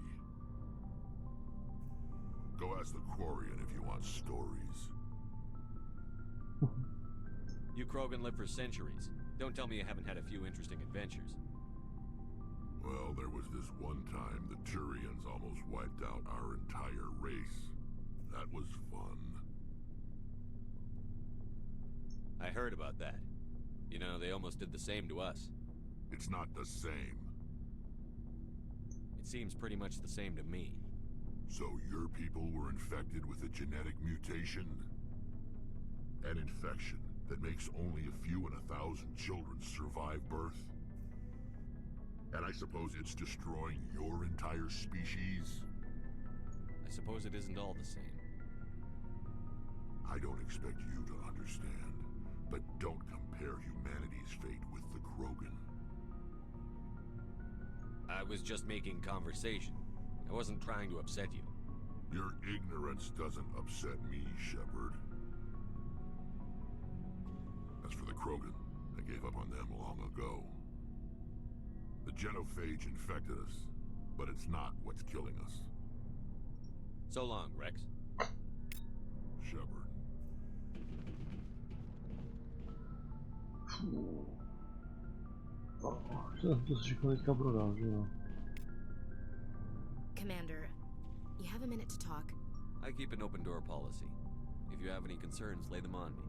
Go ask the Quarian if you want stories. You Krogan live for centuries. Don't tell me you haven't had a few interesting adventures. Well, there was this one time the Turians almost wiped out our entire race. That was fun. I heard about that. You know, they almost did the same to us. It's not the same. It seems pretty much the same to me. So your people were infected with a genetic mutation? An infection that makes only a few in 1,000 children survive birth? And I suppose it's destroying your entire species? I suppose it isn't all the same. I don't expect you to understand, but don't compare humanity's fate with the Krogan. I was just making conversation. I wasn't trying to upset you. Your ignorance doesn't upset me, Shepard. As for the Krogan, I gave up on them long ago. The genophage infected us, but it's not what's killing us. So long, Rex. Shepard. To si všechno teďka prodám, že jo? Commander, you have a minute to talk? I keep an open door policy. If you have any concerns, lay them on me.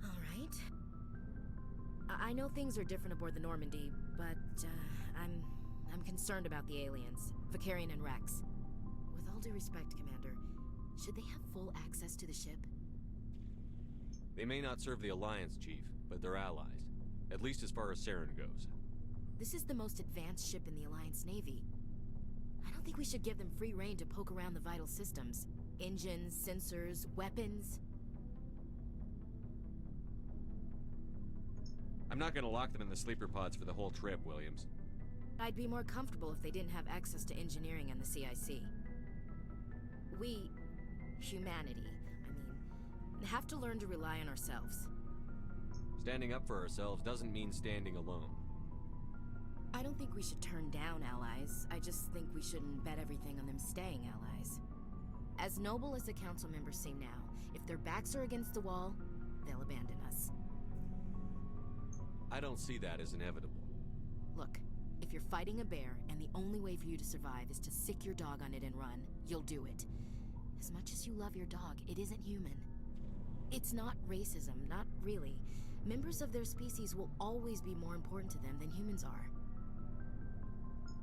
All right. I know things are different aboard the Normandy, but I'm concerned about the aliens, Vicarian and Rex. With all due respect, Commander, should they have full access to the ship? They may not serve the Alliance, Chief, but they're allies. At least as far as Saren goes. This is the most advanced ship in the Alliance Navy. I don't think we should give them free rein to poke around the vital systems. Engines, sensors, weapons. I'm not gonna lock them in the sleeper pods for the whole trip, Williams. I'd be more comfortable if they didn't have access to engineering and the CIC. We, humanity, have to learn to rely on ourselves. Standing up for ourselves doesn't mean standing alone. I don't think we should turn down allies. I just think we shouldn't bet everything on them staying allies. As noble as the council members seem now, if their backs are against the wall, they'll abandon us. I don't see that as inevitable. Look, if you're fighting a bear and the only way for you to survive is to sick your dog on it and run, you'll do it. As much as you love your dog, it isn't human. It's not racism, not really. Members of their species will always be more important to them than humans are.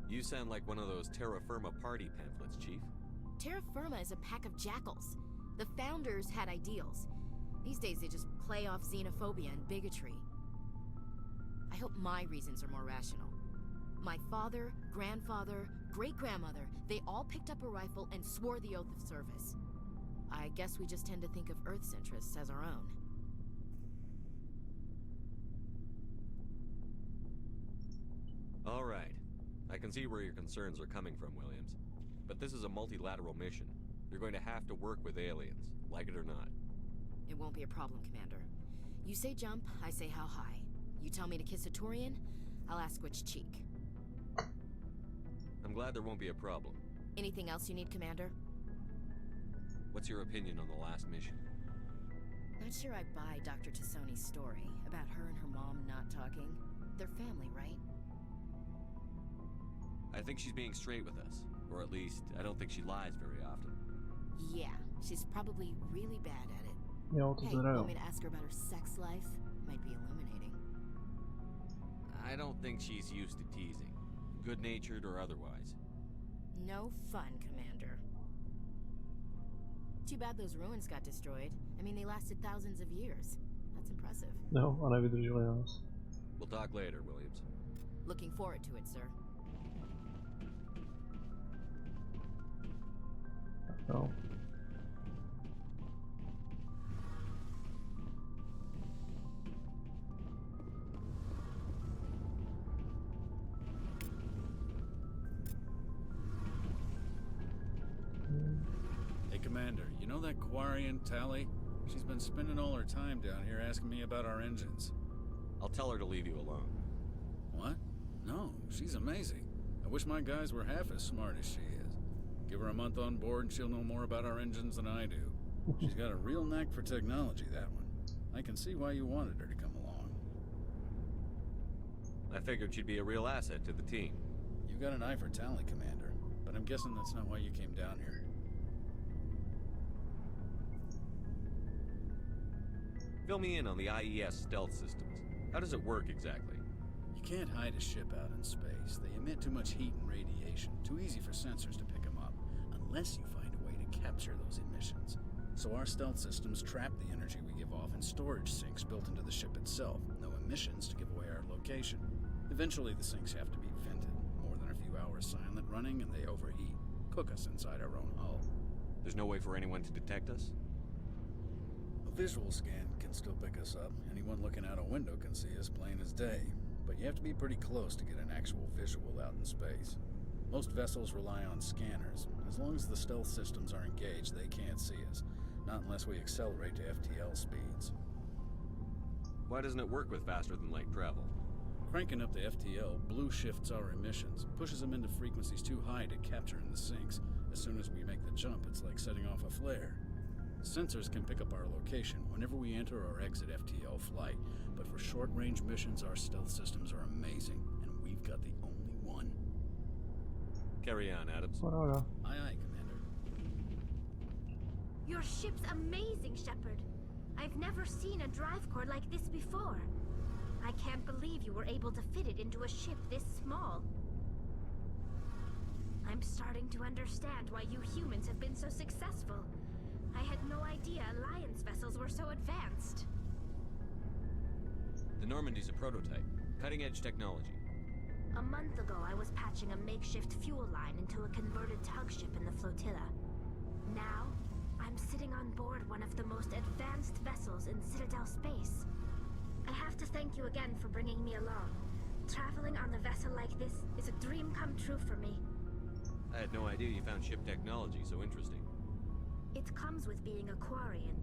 You sound like one of those terra firma party pamphlets, Chief. Terra firma is a pack of jackals. The founders had ideals. These days they just play off xenophobia and bigotry. I hope my reasons are more rational. My father, grandfather, great-grandmother, they all picked up a rifle and swore the oath of service. I guess we just tend to think of Earth's interests as our own. All right. I can see where your concerns are coming from, Williams. But this is a multilateral mission. You're going to have to work with aliens, like it or not. It won't be a problem, Commander. You say jump, I say how high. You tell me to kiss a Turian, I'll ask which cheek. I'm glad there won't be a problem. Anything else you need, Commander? What's your opinion on the last mission? Not sure I buy Dr. T Soni's story about her and her mom not talking. They're family, right? I think she's being straight with us. Or at least, I don't think she lies very often. Yeah, she's probably really bad at it. Jo, Hey, want me to ask her about her sex life? Might be illuminating. I don't think she's used to teasing. Good-natured or otherwise. No fun, Commander. Too bad those ruins got destroyed. I mean, they lasted thousands of years. That's impressive. No, a nevydrželi nás. We'll talk later, Williams. Looking forward to it, sir. No. Hey, Commander, you know that Quarian, Tally? She's been spending all her time down here asking me about our engines. I'll tell her to leave you alone. What? No, she's amazing. I wish my guys were half as smart as she is. Give her a month on board and she'll know more about our engines than I do. She's got a real knack for technology, that one. I can see why you wanted her to come along. I figured she'd be a real asset to the team. You got an eye for Tally, Commander, but I'm guessing that's not why you came down here. Fill me in on the IES stealth systems. How does it work exactly? You can't hide a ship out in space. They emit too much heat and radiation. Too easy for sensors to pick them up, unless you find a way to capture those emissions. So our stealth systems trap the energy we give off in storage sinks built into the ship itself. No emissions to give away our location. Eventually the sinks have to be vented. More than a few hours silent running and they overheat. Cook us inside our own hull. There's no way for anyone to detect us? A visual scan can still pick us up. Anyone looking out a window can see us plain as day. But you have to be pretty close to get an actual visual out in space. Most vessels rely on scanners. As long as the stealth systems are engaged, they can't see us. Not unless we accelerate to FTL speeds. Why doesn't it work with faster-than-light travel? Cranking up the FTL blue shifts our emissions, pushes them into frequencies too high to capture in the sinks, As soon as we make the jump, it's like setting off a flare. Sensors can pick up our location whenever we enter or exit FTL flight, but for short-range missions, our stealth systems are amazing, and we've got the only one. Carry on, Adams. Paráda. Aye, aye, Commander. Your ship's amazing, Shepard. I've never seen a drive core like this before. I can't believe you were able to fit it into a ship this small. I'm starting to understand why you humans have been so successful. I had no idea Alliance vessels were so advanced. The Normandy's a prototype. Cutting-edge technology. A month ago, I was patching a makeshift fuel line into a converted tug ship in the flotilla. Now, I'm sitting on board one of the most advanced vessels in Citadel space. I have to thank you again for bringing me along. Traveling on a vessel like this is a dream come true for me. I had no idea you found ship technology so interesting. It comes with being a Quarian.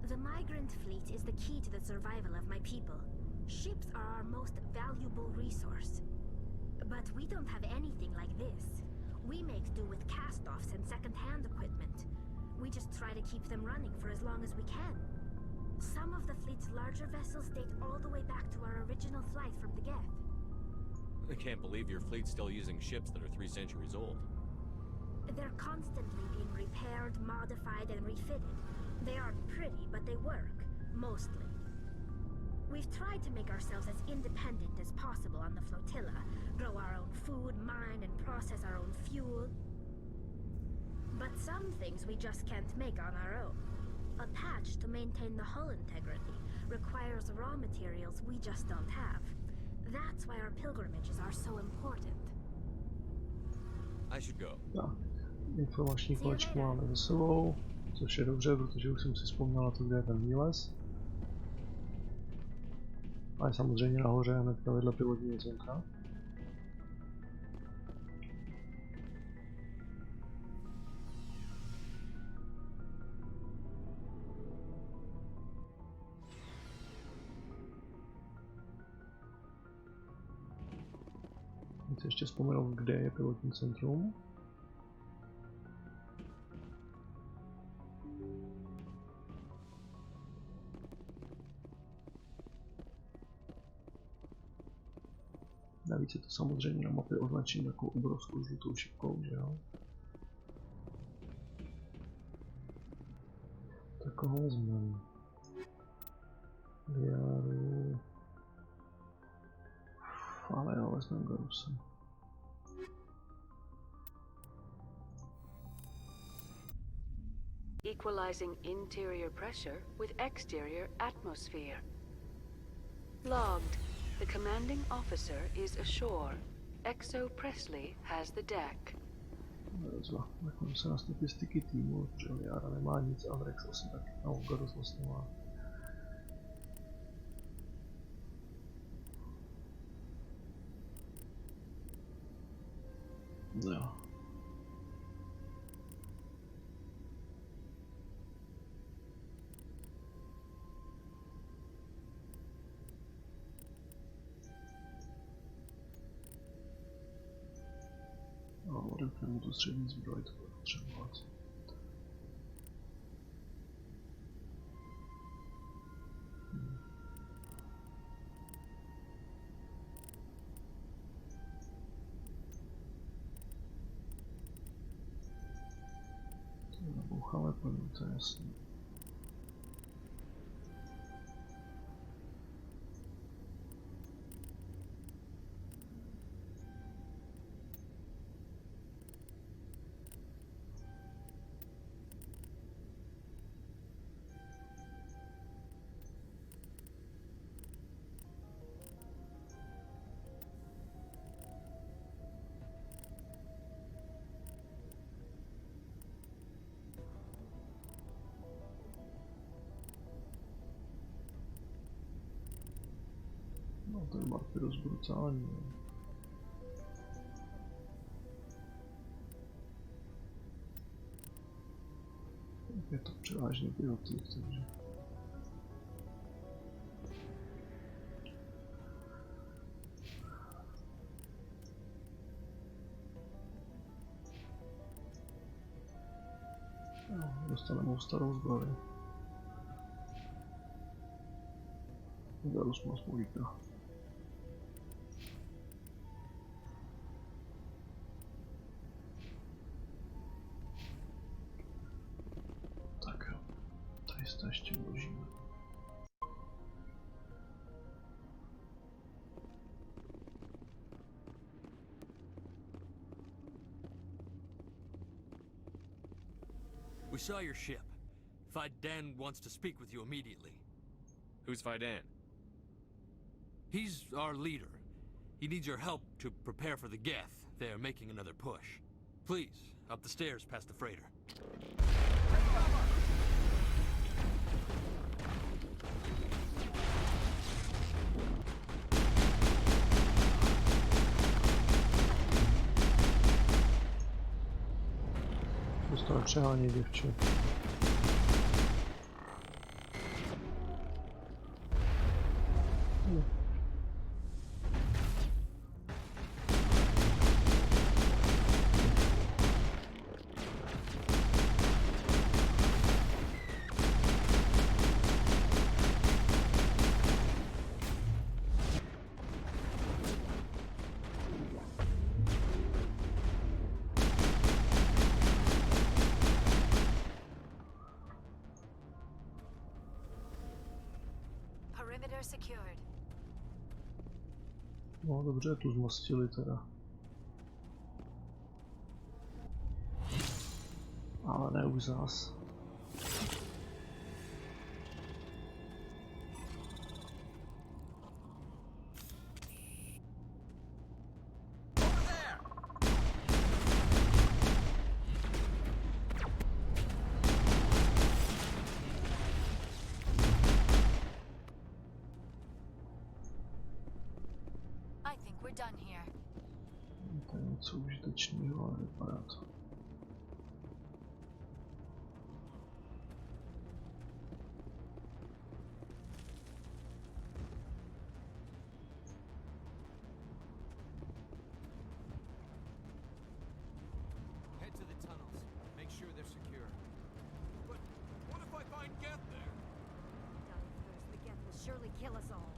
The migrant fleet is the key to the survival of my people. Ships are our most valuable resource. But we don't have anything like this. We make do with cast-offs and second-hand equipment. We just try to keep them running for as long as we can. Some of the fleet's larger vessels date all the way back to our original flight from the Geth. I can't believe your fleet's still using ships that are 3 centuries old. They're constantly being repaired, modified, and refitted. They aren't pretty, but they work, mostly. We've tried to make ourselves as independent as possible on the flotilla, grow our own food, mine, and process our own fuel. But some things we just can't make on our own. A patch to maintain the hull integrity requires raw materials we just don't have. That's why our pilgrimages are so important. I should go. Tak, informační kolečko máme za sebou, což je dobře, protože už jsem si vzpomněl na to, kde je ten výlez. A je samozřejmě nahoře hnedka vedle pilotního centra. Chci ještě vzpomenout, kde je pilotní centrum. Navíc je to samozřejmě na mapě označené jako obrovskou žlutou šipkou, že jo? Tak ho vezmeme. Liary. Ale jo, vezmeme Garuse. Equalizing interior pressure with exterior atmosphere. Logged. The commanding officer is ashore. Exo Presley has the deck. Rozva, nakonec se na statistiky týmu, že Liara nemá nic a Rex asi taky. No, Garus vlastně má. No. No, odepneme tu střední zbroj, to bude potřebovat. Naboucháme plně, to je jasné. No, ten Mark je dost brutální. Je to převážně pilotů, takže... No, dostaneme mu starou zbroj. Verus má smolíka. Tak jo, tady se to ještě uložíme. We saw your ship. Fidan wants to speak with you immediately. Who's Fidan? He's our leader. He needs your help to prepare for the Geth. They're making another push. Please, up the stairs past the freighter. Dostal přehání děvče. Secured. No dobře, tu zmostili teda. Ale ne už zás. To je něco užitečného, ale vypadá to. Head to the tunnels. Make sure they're secure. But what if I find Geth there? The Geth will surely kill us all.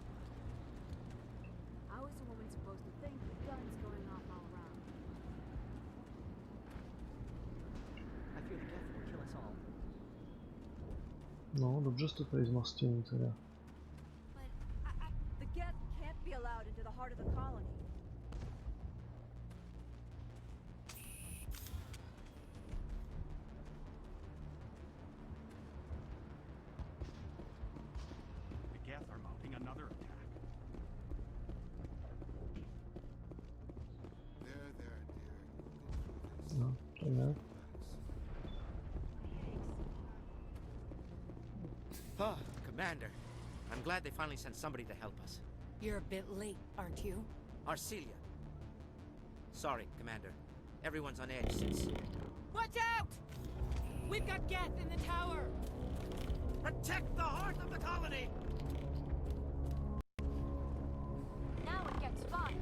How is a woman supposed to think with guns going off all around? I fear the Geth will kill us all. No, dobře jste tady zmastění teda. But the Geth can't be allowed into the heart of the colony. The Geth are mounting another attack. No, to ne. Ah, Commander. I'm glad they finally sent somebody to help us. You're a bit late, aren't you? Arcelia. Sorry, Commander. Everyone's on edge since... Watch out! We've got Geth in the tower! Protect the heart of the colony! Now it gets fun.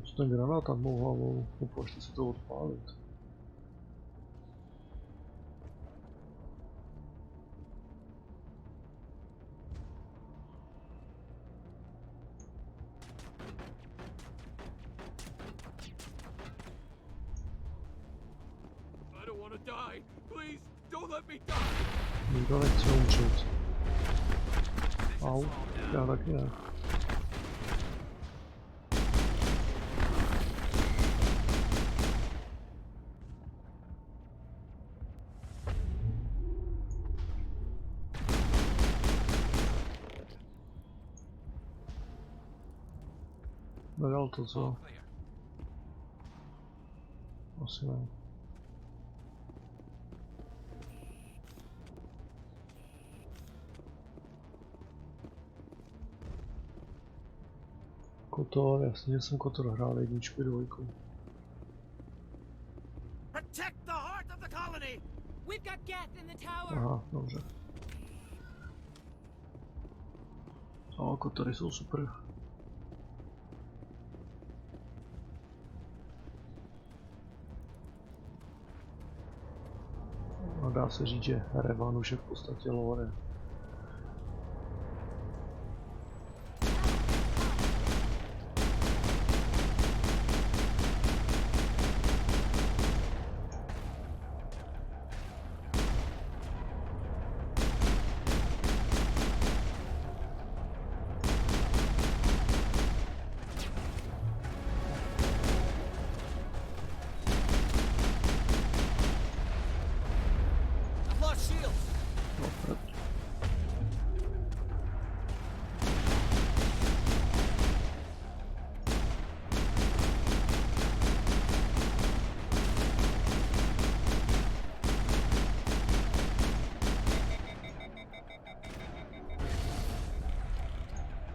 Co ten granát tam mou hlavou? Popočte si to odpálit. I don't want to die. Please, don't let me die. Nikdo nechce umřít. Au, já taky ne. Nedal to, co? Asi ne. Kotor, jasně, že jsem Kotor hrál jedničku i dvojku. Protect the heart of the colony. We've got Geth in the tower. Aha, dobře. Kotory jsou super. A dá se říct, že Revan už je v podstatě lore.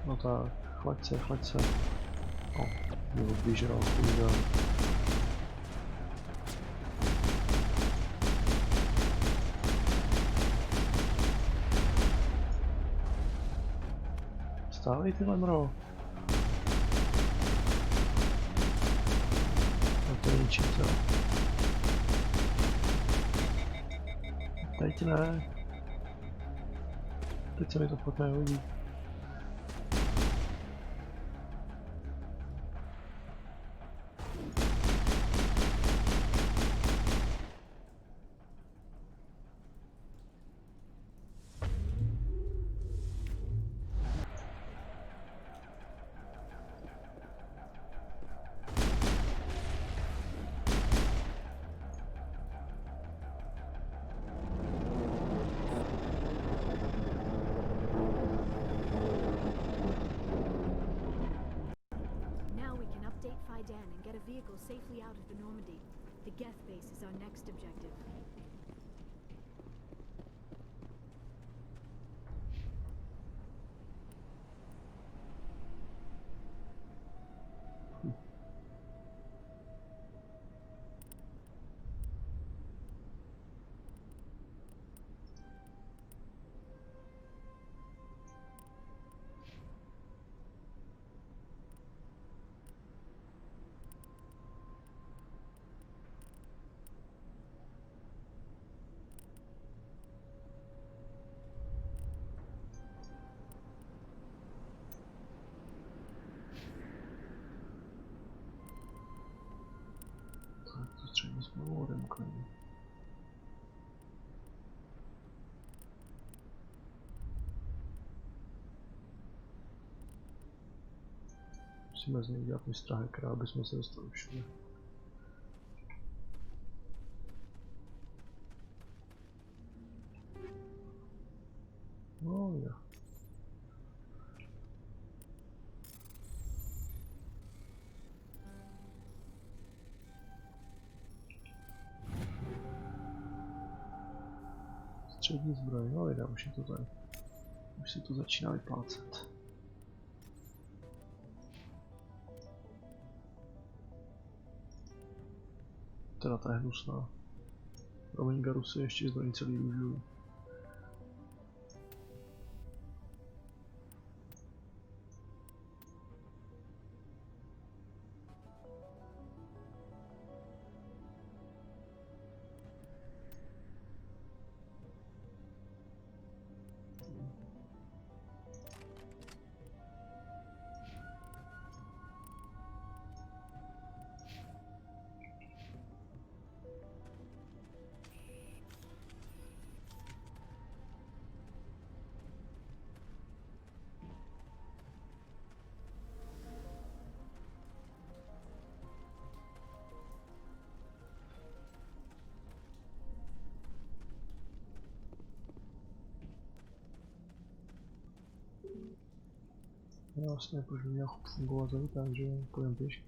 No tak, chlaď se. O, mě vyžral chůdá. Vstávej ty lemro. No to je ničíte. Teď ne. Teď se mi to fakt nehodí. and get a vehicle safely out of the Normandy. The Geth base is our next objective. Střední znovu odemkneme. Musíme z něj dělat mistra hackera, aby jsme se dostali všude. No jo. Střední zbroj, no jde, už je to tady. Už se to začíná vyplácet. Teda ta je hnusná. Promiň Garusy, ještě zbraní celý růžový. Vlastně proč by měl fungovat tady tak, že půjdem pěšky.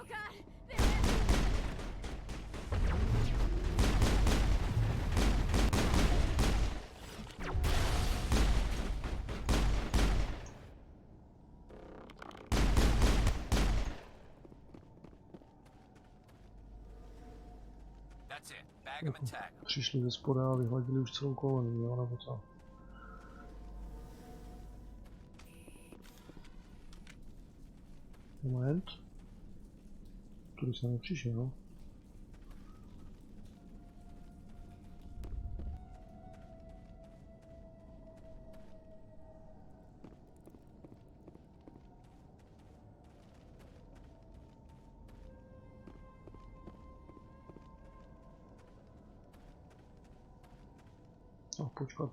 Oh god! That's it. Bag 'em and tag 'em. Přišli ze spoda a vyhladili už celou kolonii, jo, nebo co? Moment. Tudy jsem nepřišel. No, počkat.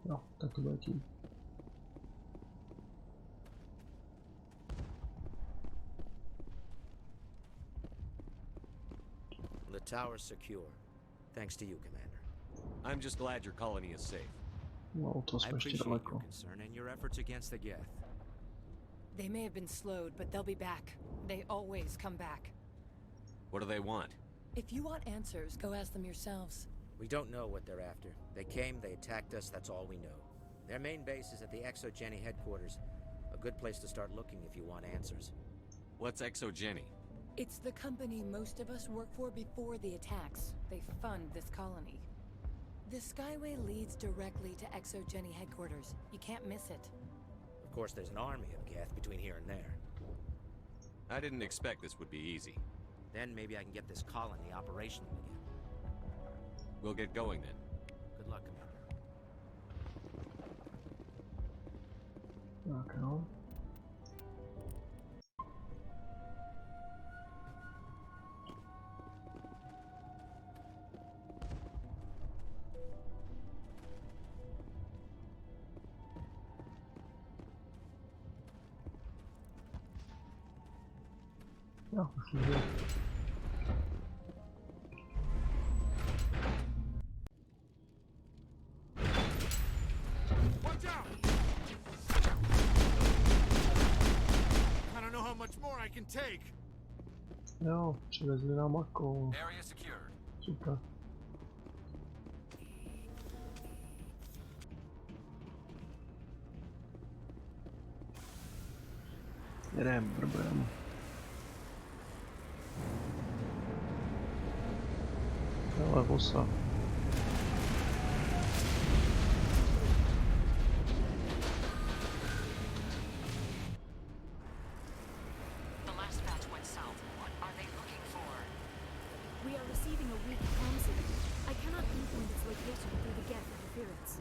No, tak to bude tím. The tower's secure. Thanks to you, Commander. I'm just glad your colony is safe. No, to I jsme ještě appreciate your daleko. concern and your efforts against the Geth. They may have been slowed, but they'll be back. They always come back. What do they want? If you want answers, go ask them yourselves. We don't know what they're after. They came, they attacked us, that's all we know. Their main base is at the ExoGeni headquarters. A good place to start looking if you want answers. What's ExoGeni? It's the company most of us work for before the attacks. They fund this colony. The Skyway leads directly to ExoGeni headquarters. You can't miss it. Of course, there's an army of Geth between here and there. I didn't expect this would be easy. Then maybe I can get this colony operational again. We'll get going then. Good luck, Commander. Tak jo. No, chvíli. Watch out! I don't know how much more I can take. Jo, přivezli nám Mako. Area secured. Super. Jedem, brbem. Ale vosa. The last batch went south. What are they looking for? We are receiving a weak comm signal. I cannot pinpoint its location through the Geth interference.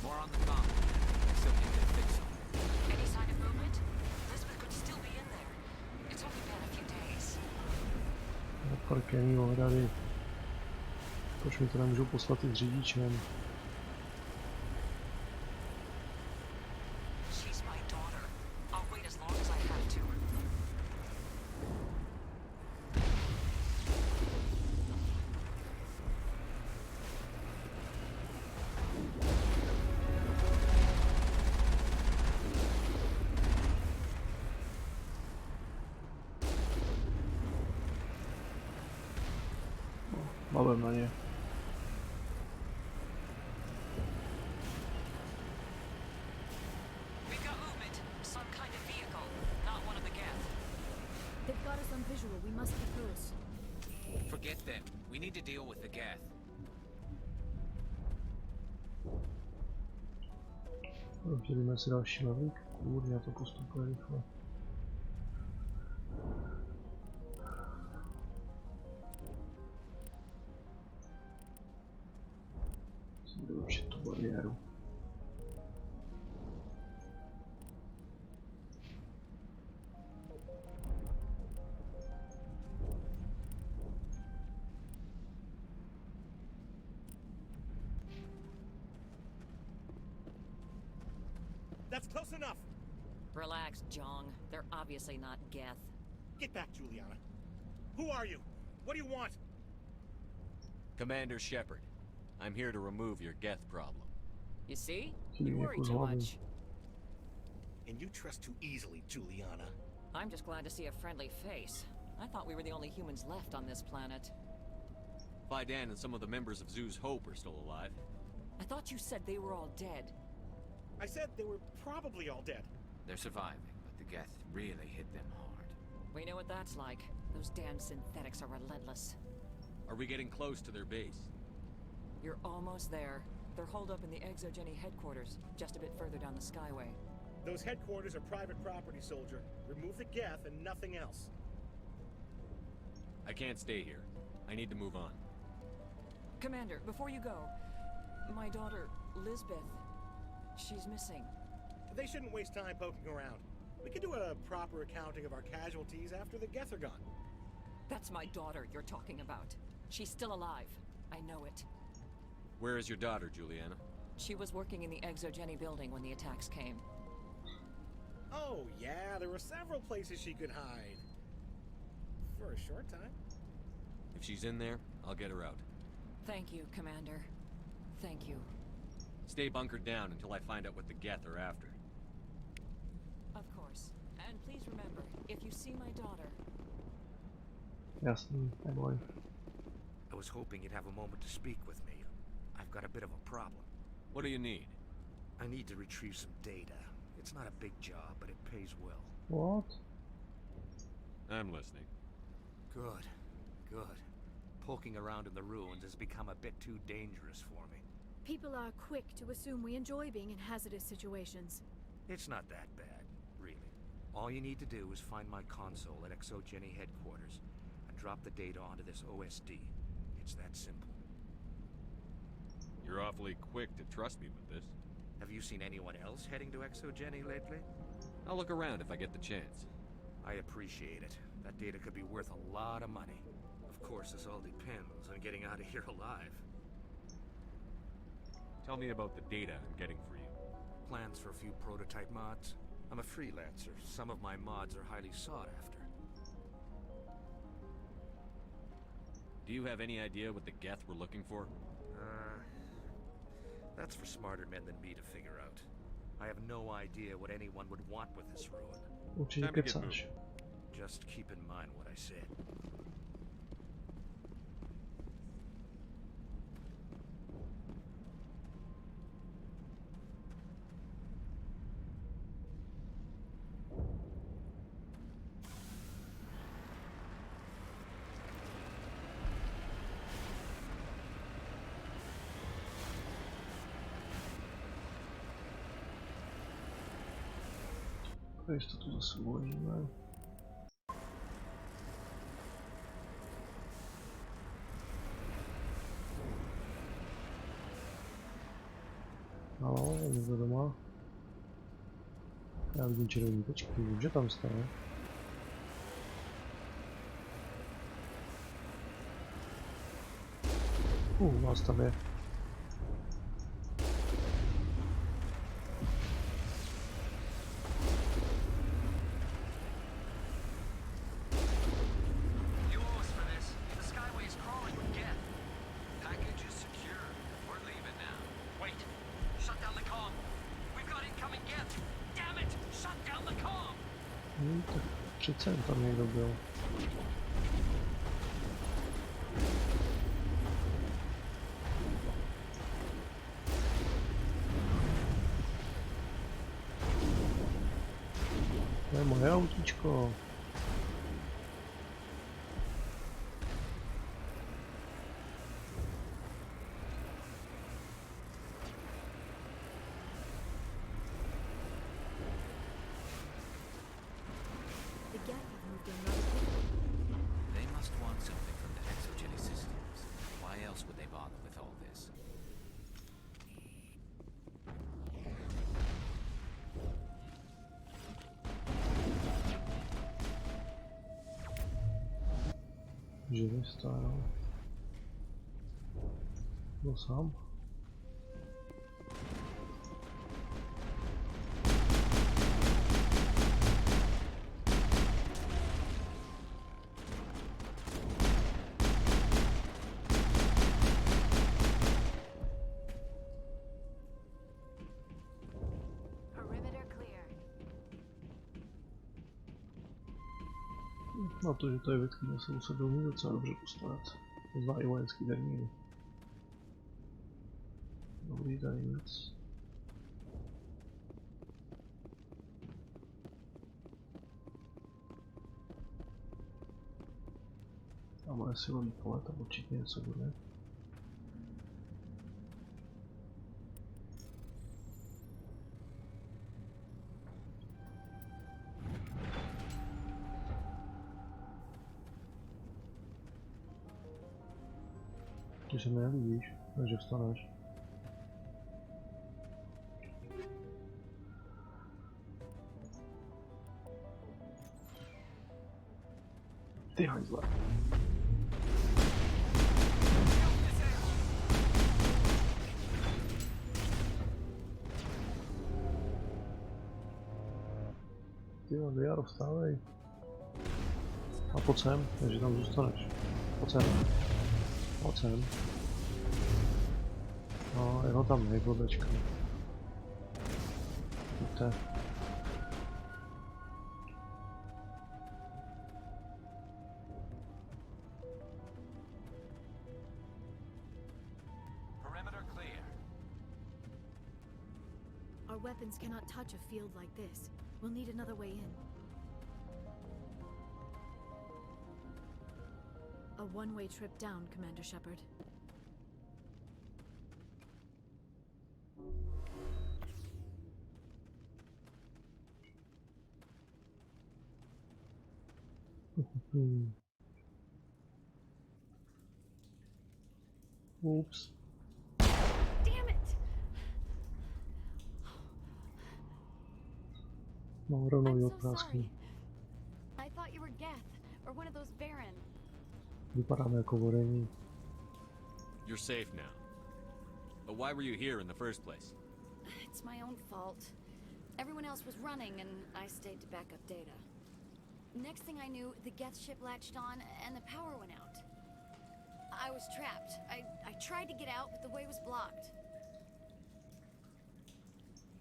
More on the com. I still think they fix them. Any sign of movement? Elizabeth could still be in there. It's only been a few days. Parkení ohrady. Proč mi to nemůžou poslat i s řidičem? She's my daughter. I'll wait as long as I have to. Mavem na ně. We've got movement. Some kind of vehicle. Not one of the Geth. They've got us on visual. We must be close. Forget them. We need to deal with the Geth. Rozdělíme si další levík. Kůrně, to postupuje rychle. Musím vylepšit tu bariéru. That's close enough! Relax, Jong. They're obviously not Geth. Get back, Juliana. Who are you? What do you want? Commander Shepard. I'm here to remove your Geth problem. You see? You worry too much. And you trust too easily, Juliana. I'm just glad to see a friendly face. I thought we were the only humans left on this planet. Fidan and some of the members of Zoo's Hope are still alive. I thought you said they were all dead. I said they were probably all dead. They're surviving, but the Geth really hit them hard. We know what that's like. Those damn synthetics are relentless. Are we getting close to their base? You're almost there. They're holed up in the Exogeny headquarters, just a bit further down the Skyway. Those headquarters are private property, soldier. Remove the Geth and nothing else. I can't stay here. I need to move on. Commander, before you go, my daughter, Lisbeth, she's missing. They shouldn't waste time poking around. We can do a proper accounting of our casualties after the Geth are gone. That's my daughter you're talking about. She's still alive. I know it. Where is your daughter, Juliana? She was working in the Exogeny building when the attacks came. Oh, yeah, there were several places she could hide. For a short time. If she's in there, I'll get her out. Thank you, Commander. Thank you. Stay bunkered down until I find out what the Geth are after. Of course. And please remember, if you see my daughter... Jasný, neboj. I was hoping you'd have a moment to speak with me. I've got a bit of a problem. What do you need? I need to retrieve some data. It's not a big job, but it pays well. What? I'm listening. Good. Good. Poking around in the ruins has become a bit too dangerous for me. People are quick to assume we enjoy being in hazardous situations. It's not that bad, really. All you need to do is find my console at Exogeny headquarters and drop the data onto this OSD. It's that simple. You're awfully quick to trust me with this. Have you seen anyone else heading to Exogeny lately? I'll look around if I get the chance. I appreciate it. That data could be worth a lot of money. Of course, this all depends on getting out of here alive. Tell me about the data I'm getting for you. Plans for a few prototype mods. I'm a freelancer. Some of my mods are highly sought after. Do you have any idea what the Geth were looking for? That's for smarter men than me to figure out. I have no idea what anyone would want with this ruin. Určitě kecáš. Just keep in mind what I said. Pro jistotu zase uvolníme. No, je někdo doma. Já vidím červený tečky, vím, že tam jste. Vás tam je. Přece tam někdo byl. To je moje autíčko. They must want something from the Exogeny systems. Why else would they bother with all this? Živista, jo. Byl sám. Na to, že to je větký, se musel do mě docela dobře postarat. Zná i vojenský termíny. Dobrý, tady nic. A moje silový pole, tam určitě něco bude. Ty se nelíbíš, takže vstaneš. Ty hajzle. Ty jo, Liaro, vstávej. A pojď sem, takže tam zůstaneš. Pojď sem. Pojď sem. No, jeho tam je, blbečka. Pojďte. Our weapons cannot touch a field like this. We'll need another way in. A one-way trip down, Commander Shepard. Oops. Damn it! No, rovnou I'm jo, so prásky. sorry. I thought you were Geth, or one of those Baron. Vypadáme jako vodení. You're safe now. But why were you here in the first place? It's my own fault. Everyone else was running, and I stayed to back up data. Next thing I knew, the Geth ship latched on, and the power went out. I was trapped. I tried to get out, but the way was blocked.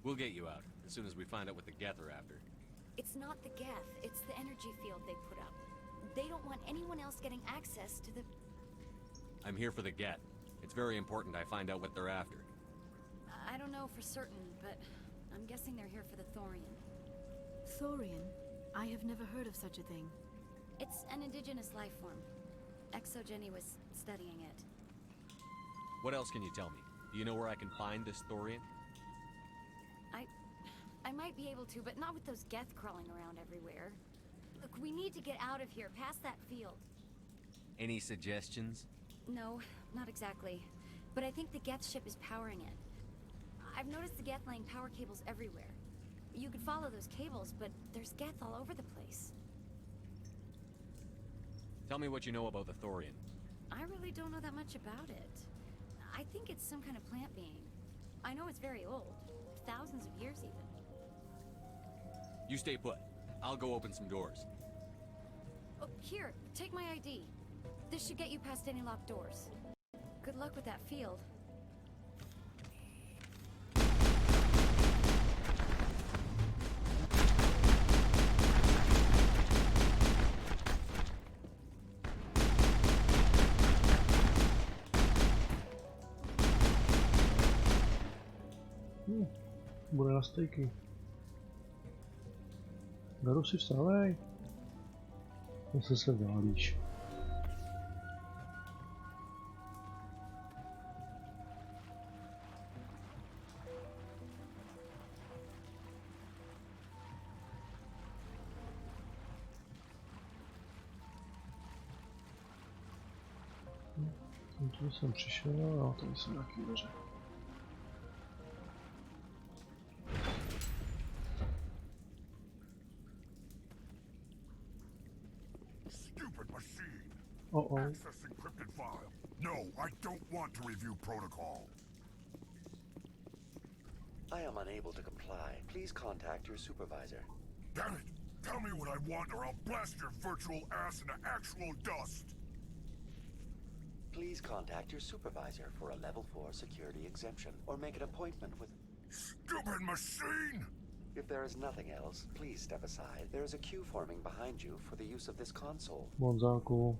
We'll get you out, as soon as we find out what the Geth are after. It's not the Geth, it's the energy field they put up. They don't want anyone else getting access to the... I'm here for the Geth. It's very important I find out what they're after. I don't know for certain, but I'm guessing they're here for the Thorian. Thorian? I have never heard of such a thing. It's an indigenous life form. Exogeny was studying it. What else can you tell me? Do you know where I can find this Thorian? I might be able to, but not with those Geth crawling around everywhere. Look, we need to get out of here, past that field. Any suggestions? No, not exactly. But I think the Geth ship is powering it. I've noticed the Geth laying power cables everywhere. You could follow those cables, but there's Geth all over the place. Tell me what you know about the Thorian. I really don't know that much about it. I think it's some kind of plant being. I know it's very old. Thousands of years even. You stay put. I'll go open some doors. Oh, here, take my ID. This should get you past any locked doors. Good luck with that field. Bude na stejky. Garu si vstávej. Zase se válíš. Tu jsem přišel, a tady jsou nějaký dveře. access encrypted file. No, I don't want to review protocol. I am unable to comply. Please contact your supervisor. Damn it! Tell me what I want or I'll blast your virtual ass into actual dust! Please contact your supervisor for a level 4 security exemption, or make an appointment with... Stupid machine! If there is nothing else, please step aside. There is a queue forming behind you for the use of this console. Bonzáku.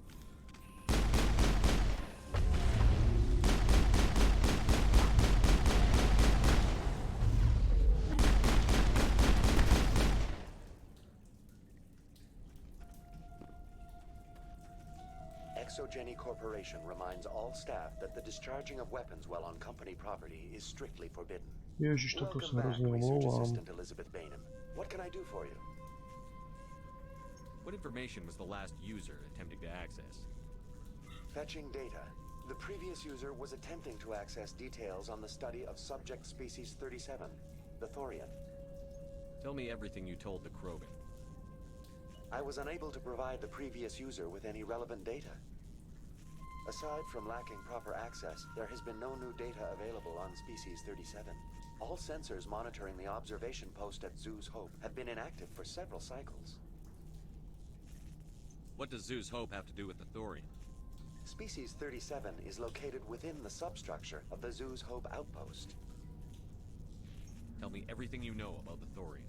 Exogeny Corporation reminds all staff that the discharging of weapons while on company property is strictly forbidden. Ježiš, to se hrozně Research omlouvám. Assistant Elizabeth Bainham. What can I do for you? What information was the last user attempting to access? Fetching data. The previous user was attempting to access details on the study of subject species 37, the Thorian. Tell me everything you told the Krogan. I was unable to provide the previous user with any relevant data. Aside from lacking proper access, there has been no new data available on species 37. All sensors monitoring the observation post at Zoo's Hope have been inactive for several cycles. What does Zoo's Hope have to do with the Thorian? Species 37 is located within the substructure of the Zoo's Hope outpost. Tell me everything you know about the Thorian.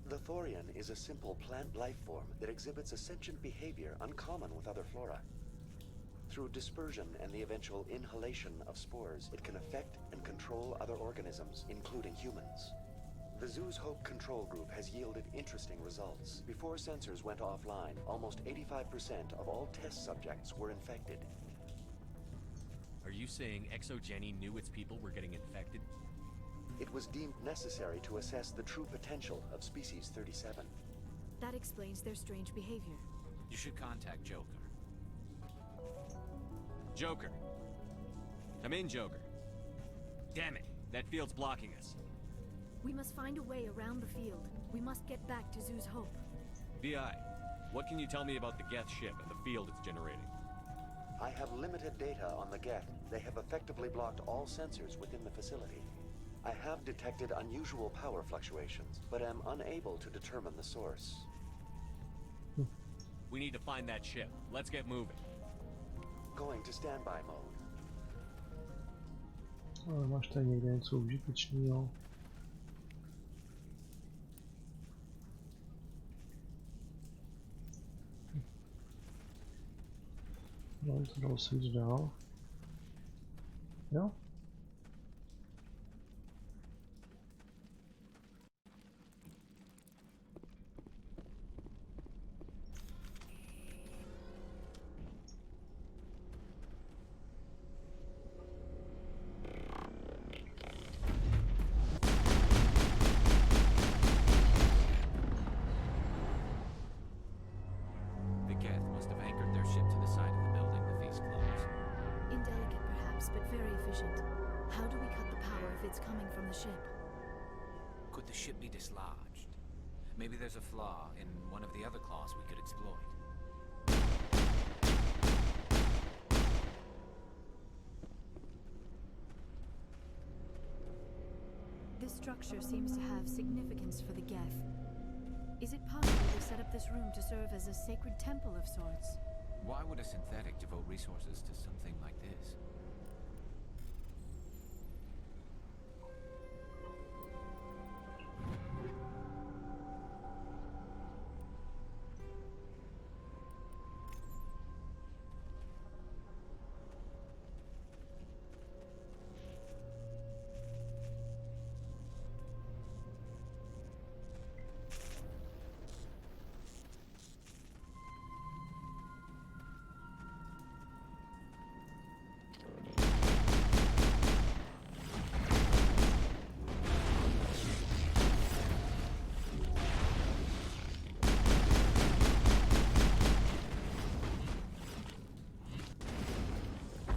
The Thorian is a simple plant life form that exhibits a sentient behavior uncommon with other flora. Through dispersion and the eventual inhalation of spores, it can affect and control other organisms, including humans. The Zoo's Hope control group has yielded interesting results. Before sensors went offline, almost 85% of all test subjects were infected. Are you saying Exogeny knew its people were getting infected? It was deemed necessary to assess the true potential of species 37. That explains their strange behavior. You should contact Joker. Joker! Come in, Joker. Damn it, that field's blocking us. We must find a way around the field. We must get back to Zoo's Hope. VI, what can you tell me about the Geth ship and the field it's generating? I have limited data on the Geth. They have effectively blocked all sensors within the facility. I have detected unusual power fluctuations, but am unable to determine the source. We need to find that ship. Let's get moving. Going to standby mode. Ale máš tady někde něco užitečného. No, to dalo se jít dál. Jo? Could the ship be dislodged? Maybe there's a flaw in one of the other claws we could exploit. This structure seems to have significance for the Geth. Is it possible to set up this room to serve as a sacred temple of sorts? Why would a synthetic devote resources to something like this?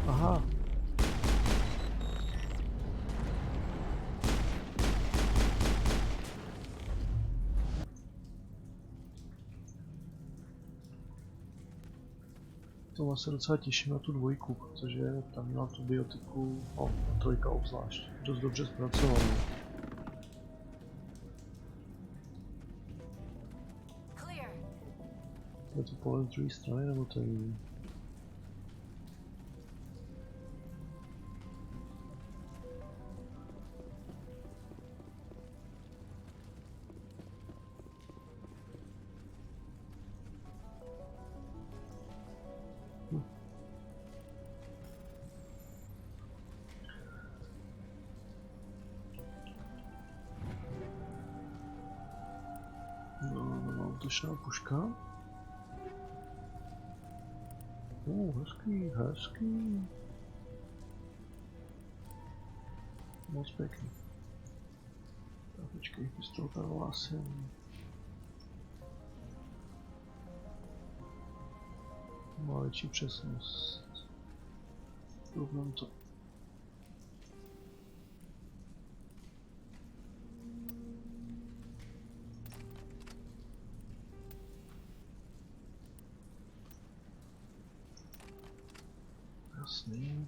Aha. tomu se docela těším na tu dvojku, protože tam měla tu biotiku, trojka obzvlášť, dost dobře zpracovanou. Je to pohled z druhé strany, nebo to je jiný? Útočná puška. Hezký, hezký. Moc pěkný. Tak počkej, pistolka hlásím. Má větší přesnost. Rovnám to. Jasný.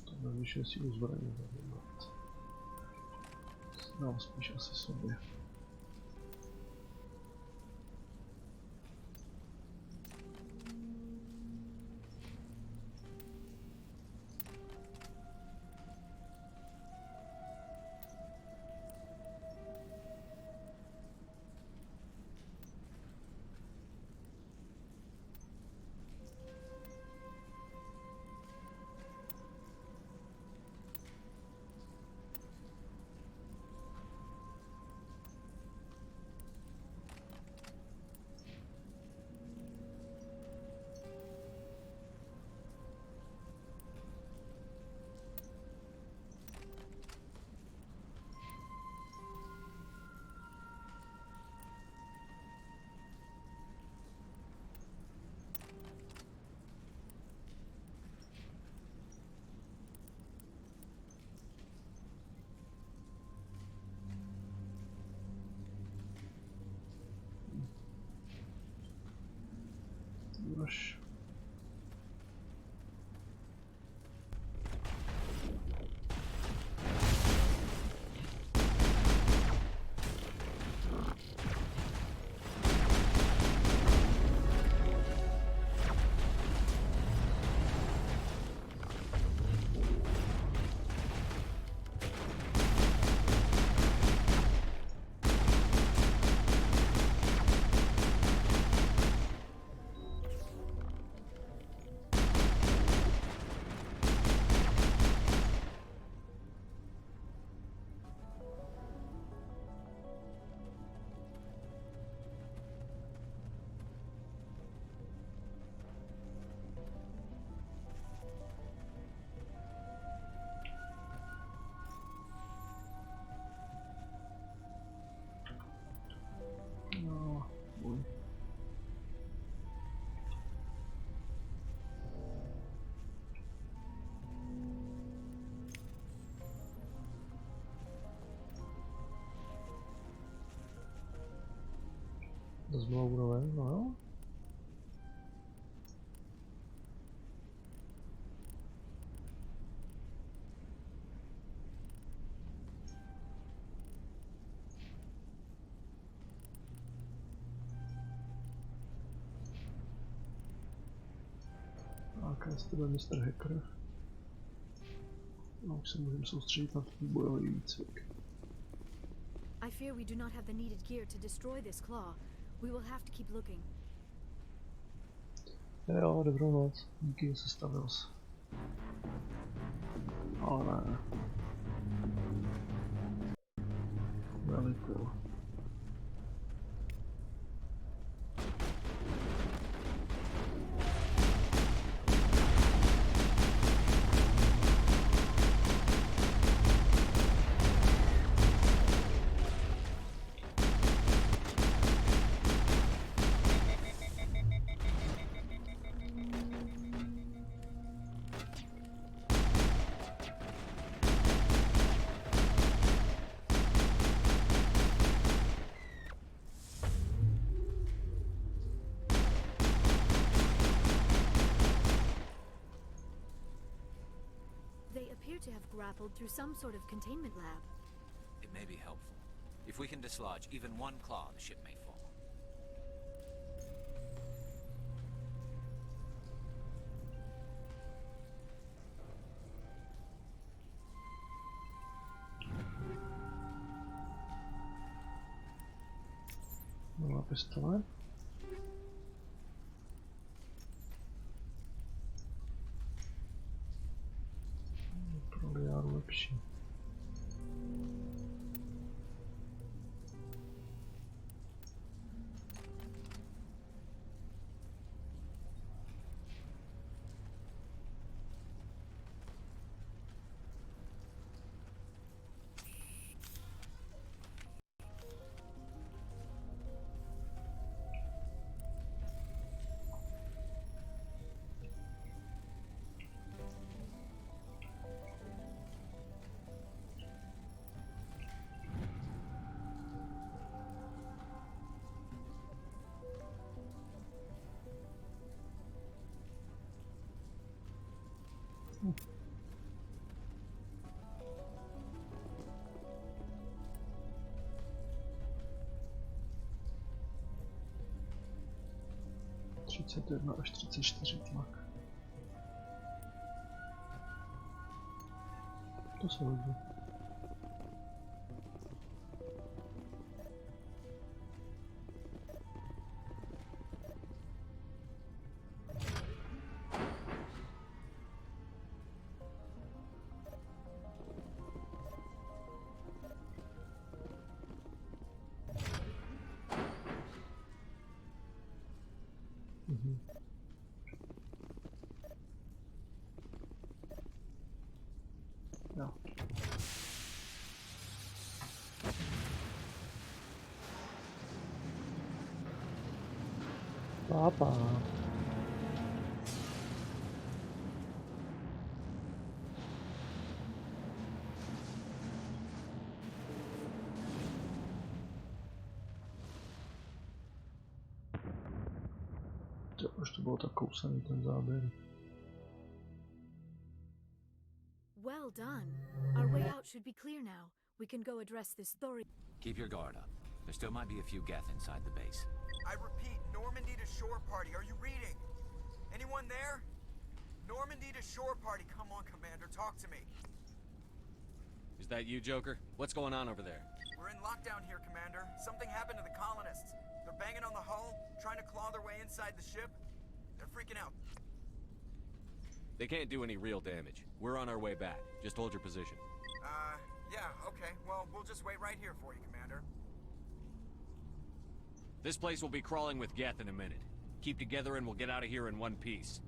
To navyšuje si uzbraně zajímat. Dám spíš asi sobě. Už. Znovu úroveň, no jo. Jaká je z tebe Mr. Hacker? No, už se můžeme soustředit na ten bojový výcvik. I fear we do not have the needed gear to destroy this claw. We will have to keep looking. Jo, dobrou noc. Díky, že se stavil. Ale ne. Velikou. to have grappled through some sort of containment lab. It may be helpful. If we can dislodge even one claw, the ship may fall. Nová pistole. Pro Liaru lepší. až 34 tlak. To se hodí. No. Papa. Už to bylo tak kousaný ten záběr. Well done. Our way out should be clear now. We can go address this Thori. Keep your guard up. There still might be a few Geth inside the base. I repeat, Normandy to shore party. Are you reading? Anyone there? Normandy to shore party. Come on, Commander, talk to me. Is that you, Joker? What's going on over there? We're in lockdown here, Commander. Something happened to the colonists. They're banging on the hull, trying to claw their way inside the ship. They're freaking out. They can't do any real damage. We're on our way back. Just hold your position. Yeah, okay. Well, we'll just wait right here for you, Commander. This place will be crawling with Geth in a minute. Keep together and we'll get out of here in one piece.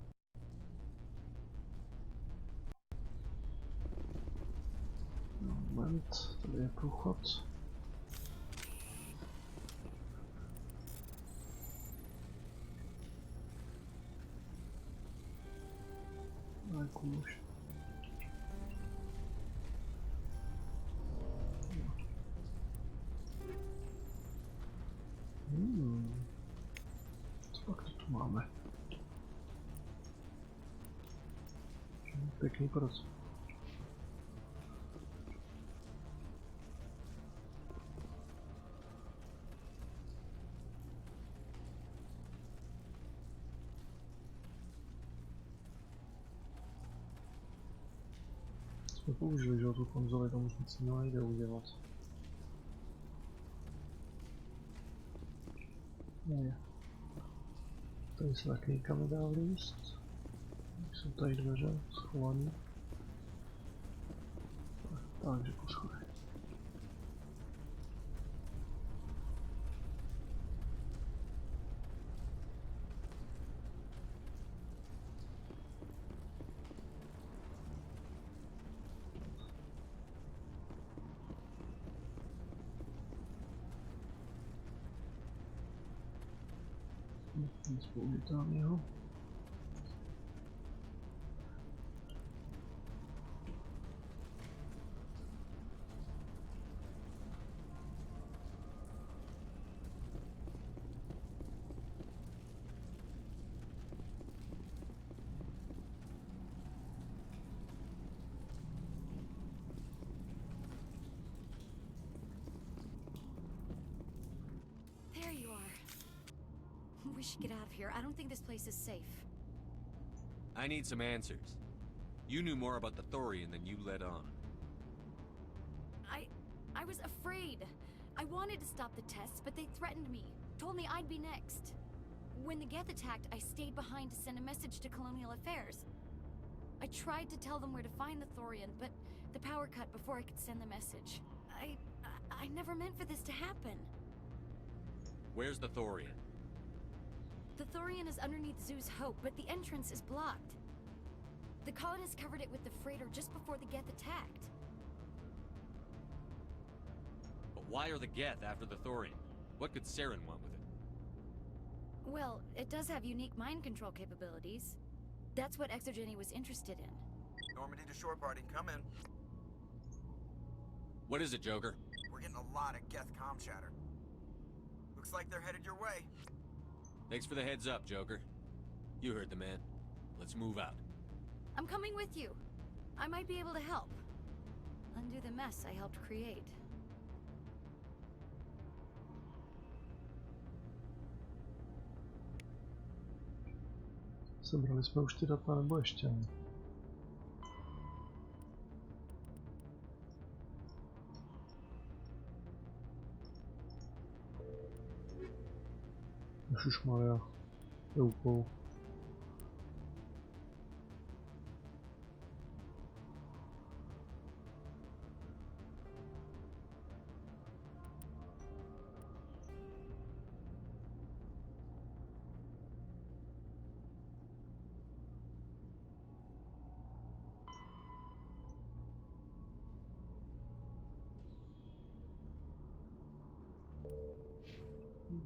Moment, tady je průchod. No, kůž. Co pak to tu máme? Pěkný proces. Jsme použili, že tu konzoli, tam už nic jiného nejde udělat. Ne. Tady se taky nikam nedá vlízt. Jsou tady dveře schované. Takže po schodech. Nic použitelného. we should get out of here. I don't think this place is safe. I need some answers. You knew more about the Thorian than you let on. I was afraid. I wanted to stop the tests, but they threatened me. Told me I'd be next. When the Geth attacked, I stayed behind to send a message to Colonial Affairs. I tried to tell them where to find the Thorian, but the power cut before I could send the message. I never meant for this to happen. Where's the Thorian? The Thorian is underneath Zoo's Hope, but the entrance is blocked. The colonists covered it with the freighter just before the Geth attacked. But why are the Geth after the Thorian? What could Saren want with it? Well, it does have unique mind control capabilities. That's what Exogeny was interested in. Normandy to shore party, come in. What is it, Joker? We're getting a lot of Geth comm chatter. Looks like they're headed your way. Thanks for the heads up, Joker. You heard the man. Let's move out. I'm coming with you. I might be able to help. Undo the mess I helped create. Sebrali jsme už ty data, nebo ještě ne? Ježišmarja, to je úkol.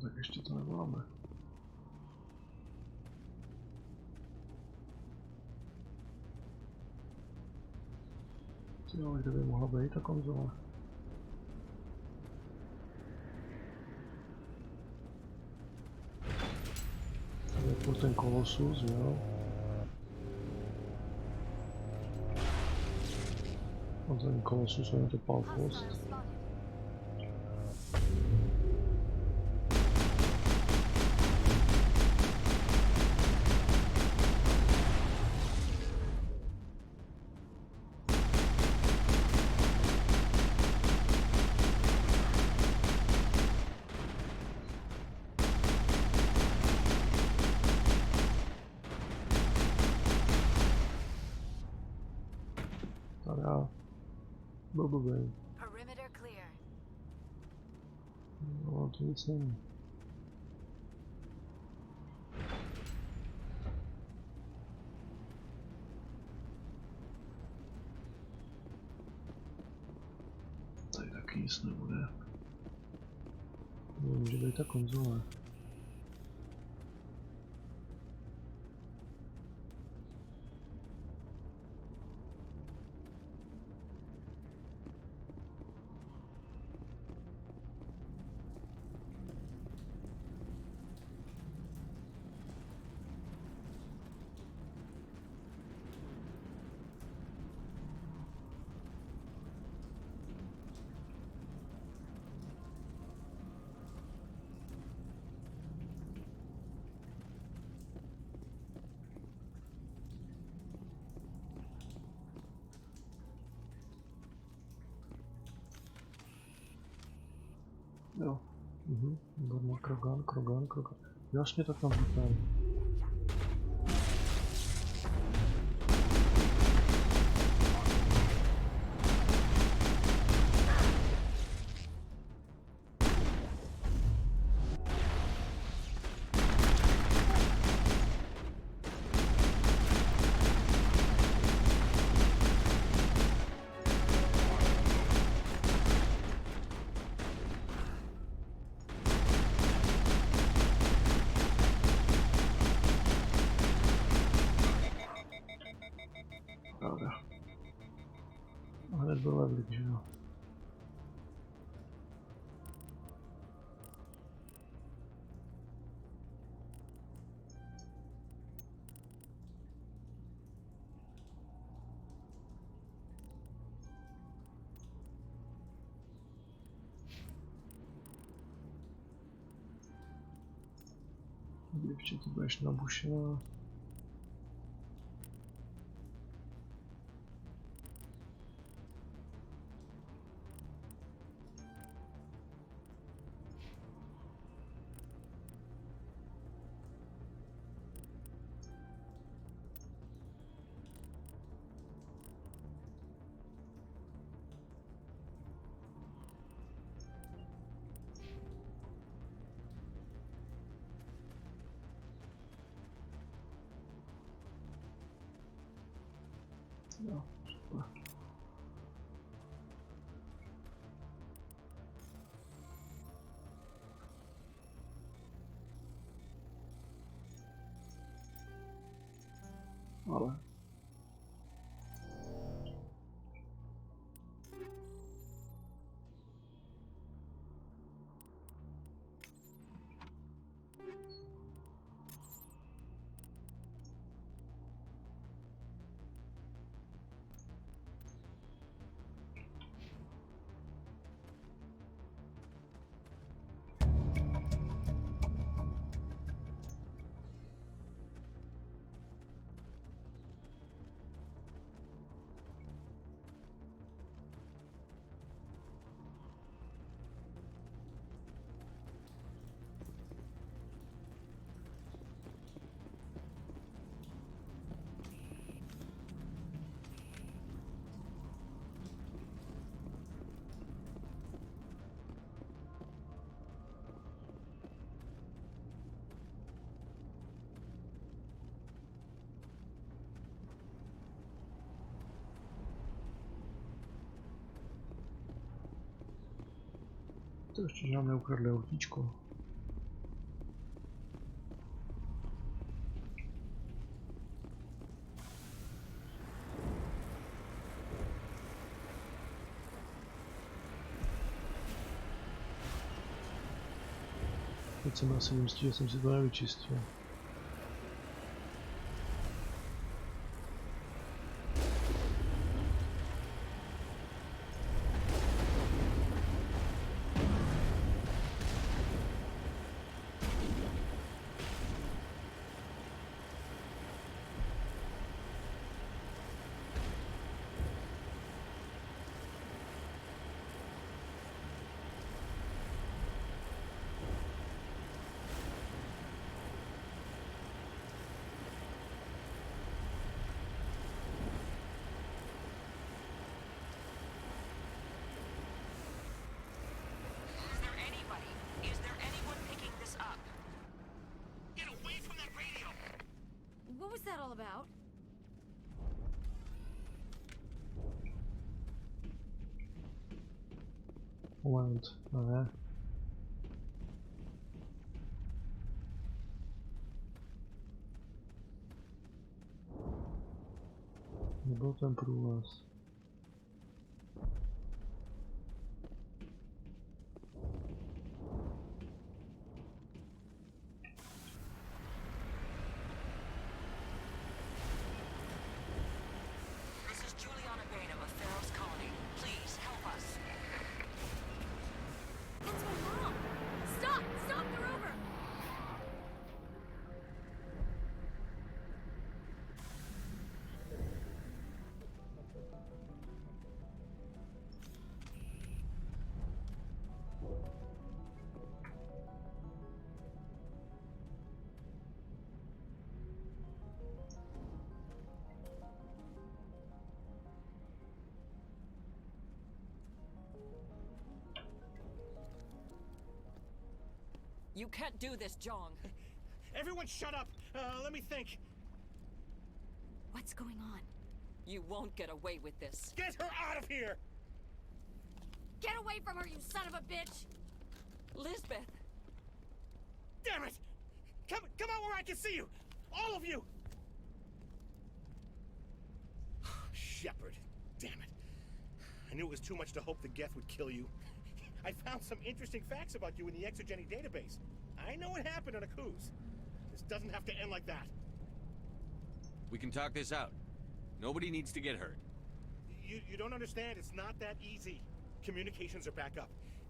Tak ještě to nemáme. Jo, kde by mohla být ta konzole? Tady je furt ten Kolosus, jo? A ten Kolosus, on je to Palfost. Blbý. Perimeter clear. No, to nic není. Tady taky nic nebude. No, může být ta konzole. Jo. Výborně, Krogan. Jasně, tak tam vítám. Hned byl levlik, že jo? Děvče, ty budeš nabušená. No, super. Ale to ještě, že nám neukradli autíčko. Teď jsem asi jistý, že jsem si to nevyčistil. What was that all about? Moment, ne. Nebyl ten průvaz. You can't do this, Jong. Everyone shut up! Let me think. What's going on? You won't get away with this. Get her out of here! Get away from her, you son of a bitch! Lisbeth! Damn it! Come out where I can see you! All of you! Shepard, damn it. I knew it was too much to hope that Geth would kill you. I found some interesting facts about you in the Exogeny database. I know what happened on Akuz. This doesn't have to end like that. We can talk this out. Nobody needs to get hurt. You don't understand. It's not that easy. Communications are back up.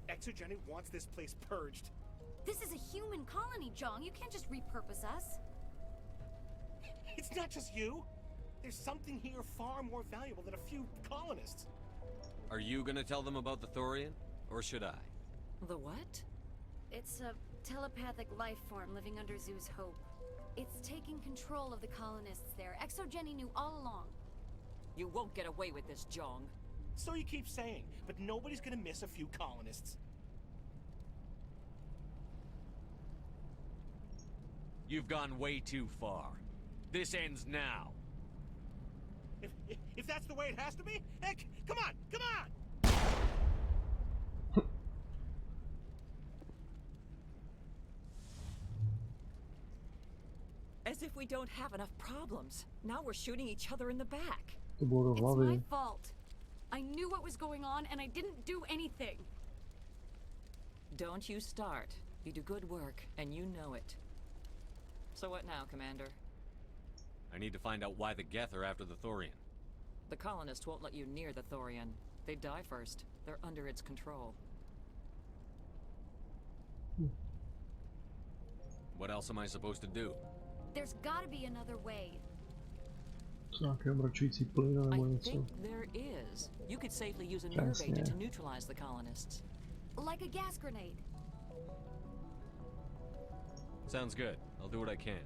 Exogeny wants this place purged. This is a human colony, Jong. You can't just repurpose us. It's not just you. There's something here far more valuable than a few colonists. Are you gonna tell them about the Thorian? Or should I? The what? It's a telepathic life form living under Zoo's hope. It's taking control of the colonists there. Exogeny knew all along. You won't get away with this, Jong. So you keep saying, but nobody's gonna miss a few colonists. You've gone way too far. This ends now. If that's the way it has to be, heck, come on, come on! As if we don't have enough problems. Now we're shooting each other in the back. It's my fault. I knew what was going on and I didn't do anything. Don't you start. You do good work, and you know it. So what now, Commander? I need to find out why the Geth are after the Thorian. The colonists won't let you near the Thorian. They die first. They're under its control. What else am I supposed to do? There's gotta be another way. I think there is. You could safely use a nerve agent to neutralize the colonists. Like a gas grenade. Sounds good. I'll do what I can.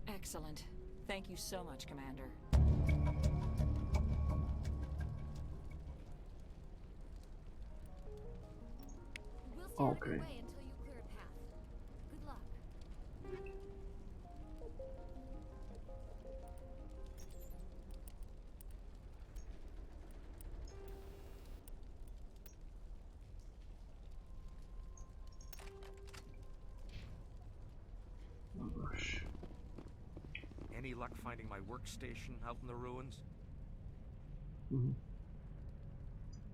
Excellent. Thank you so much, Commander. We'll stay out of your way until you clear a path. Good luck. Any luck finding my workstation out in the ruins?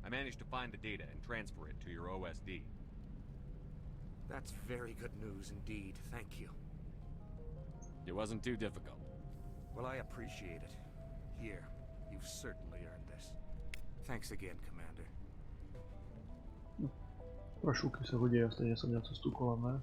I managed to find the data and transfer it to your OSD. That's very good news indeed. Thank you. It wasn't too difficult. Well, I appreciate it. Here, you've certainly earned this. Thanks again, Commander. Prašuky se hodí, já stejně jsem měl cestu kolem, ne?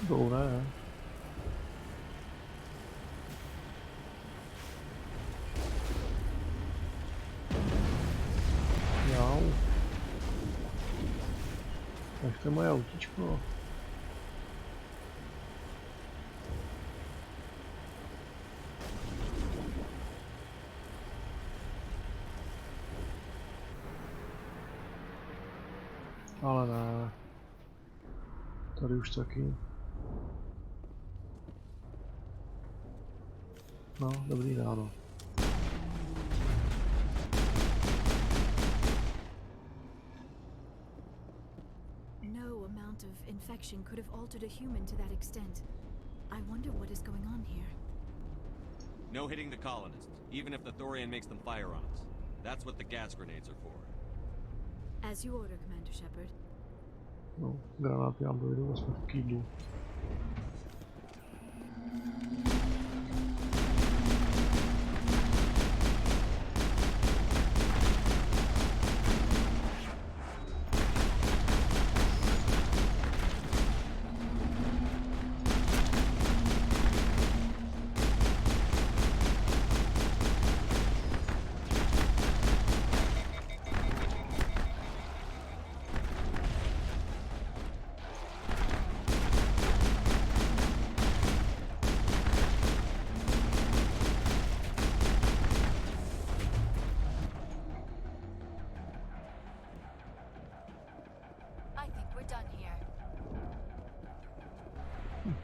Dobré. Jau. Nechte moje autíčko. Ale ne. Tady už taky. No, dobrý ráno. No amount of infection could have altered a human to that extent. I wonder what is going on here. No hitting the colonists, even if the Thorian makes them fire on us. That's what the gas grenades are for. As you order, Commander Shepard. No, granáty nám dojdou aspoň v kýdlu.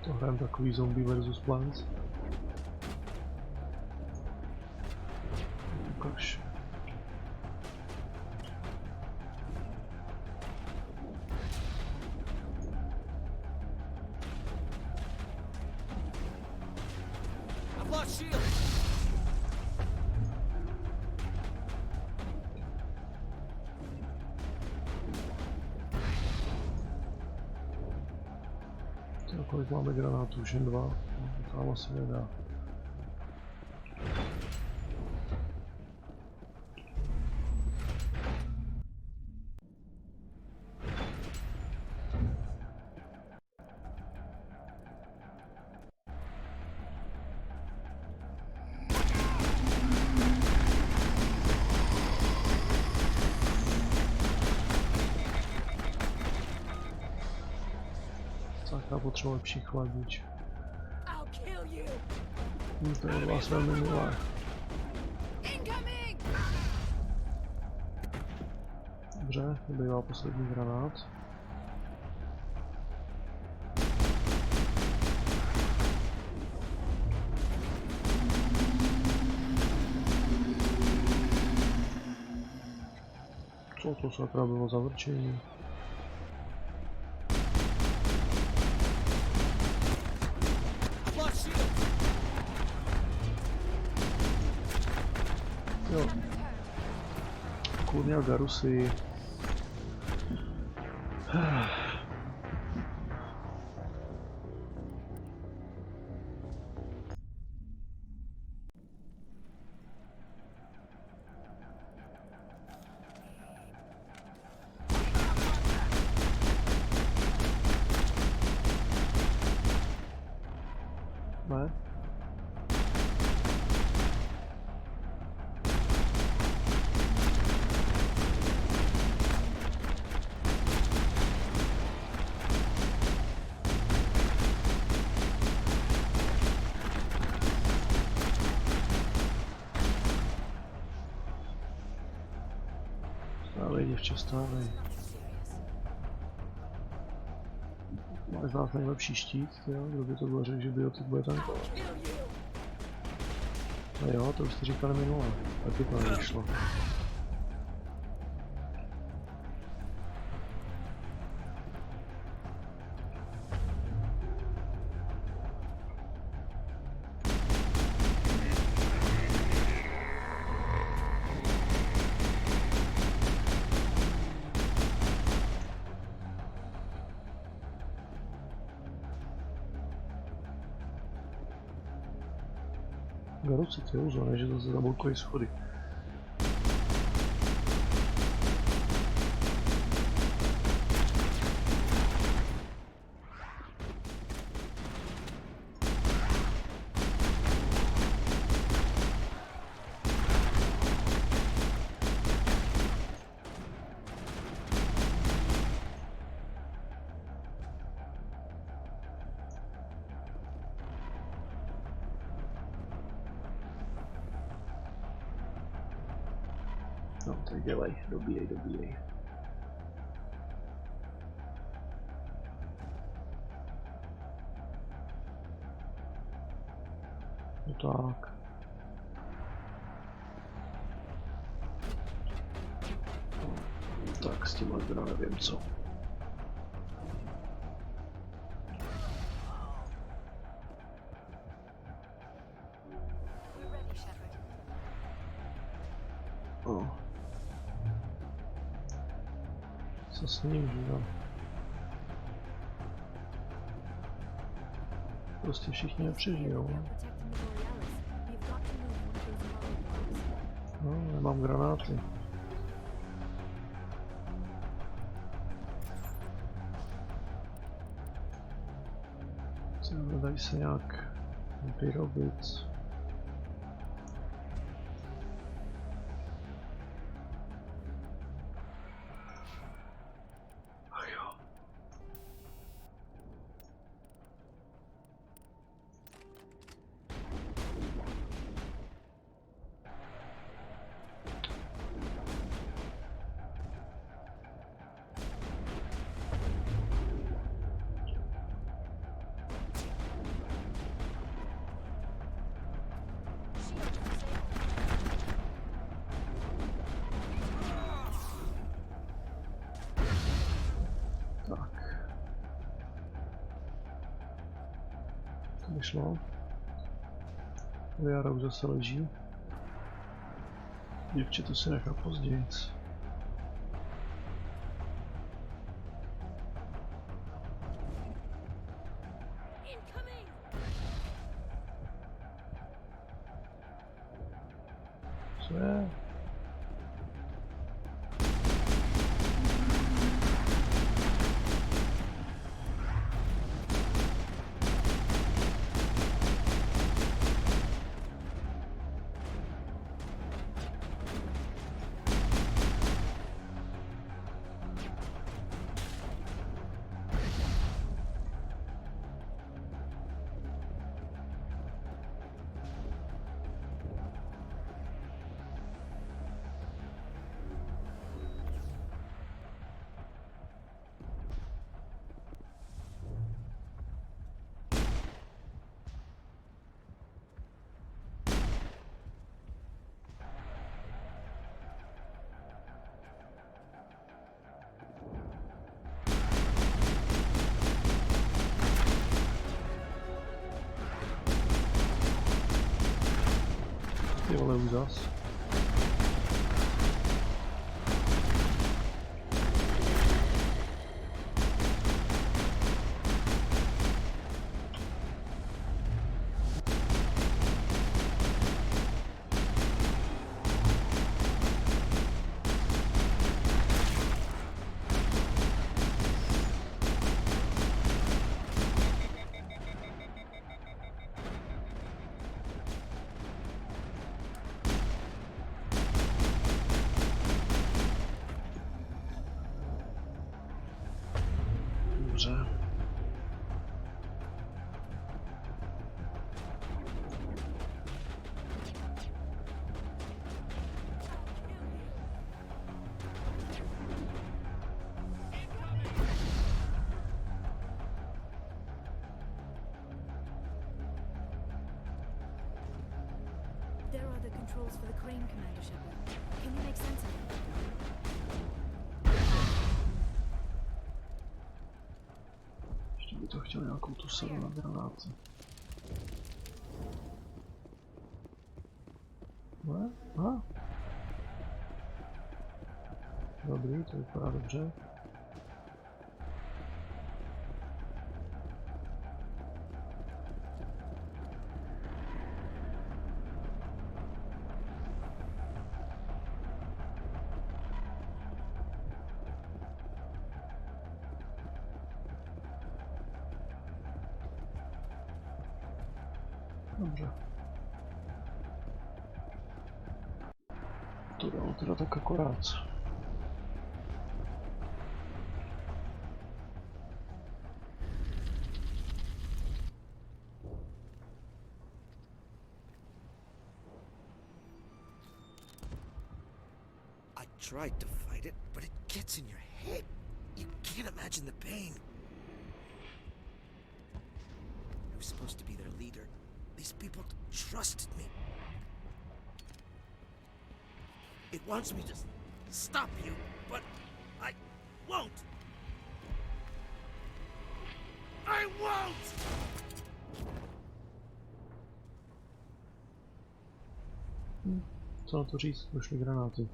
To hrajeme takový zombie versus plants. Ukaž. Kolik máme granátů? Už jen 2. Tam asi nedá. Já potřebuji lepší chladnič. To je vás velmi milé. Dobře, to bývá poslední granát. Co to sakra bylo za vrčení? Jo. Kurňa garusy. Ne? Stávej, děvče, stávej. Máš z nás nejlepší štít, jo? Kdo by to bylo řekl, že biotik bude tankovat. No jo, to už jste říkali minule, taky to nevyšlo. Garuci, ty uzor, ne, že zase zaboukají schody. No, tak dělej, dobíjej, dobíjej. No tak. Tak s tímhle teda nevím co. No. Co s ním, že jo? Prostě všichni nepřežijou. No, nemám granáty. Dají se nějak vyrobit. Vyšlo. Liara už zase leží. Děvče, to si nechá později. Co je? Ty vole, úzas. Dobře. There are the controls for the crane, Commander Shepard. Can you make sense of it? Ještě by to chtěl nějakou tu sadu na granáty. Ne? Aha. Dobrý, to vypadá dobře. Dobře. To dalo teda tak akorát. I tried to fight it, but it gets in your head. You can't imagine the pain. I was supposed to be their leader. These people trusted me. It wants me to stop you, but I won't. I won't! Co na to říct? Došly granáty.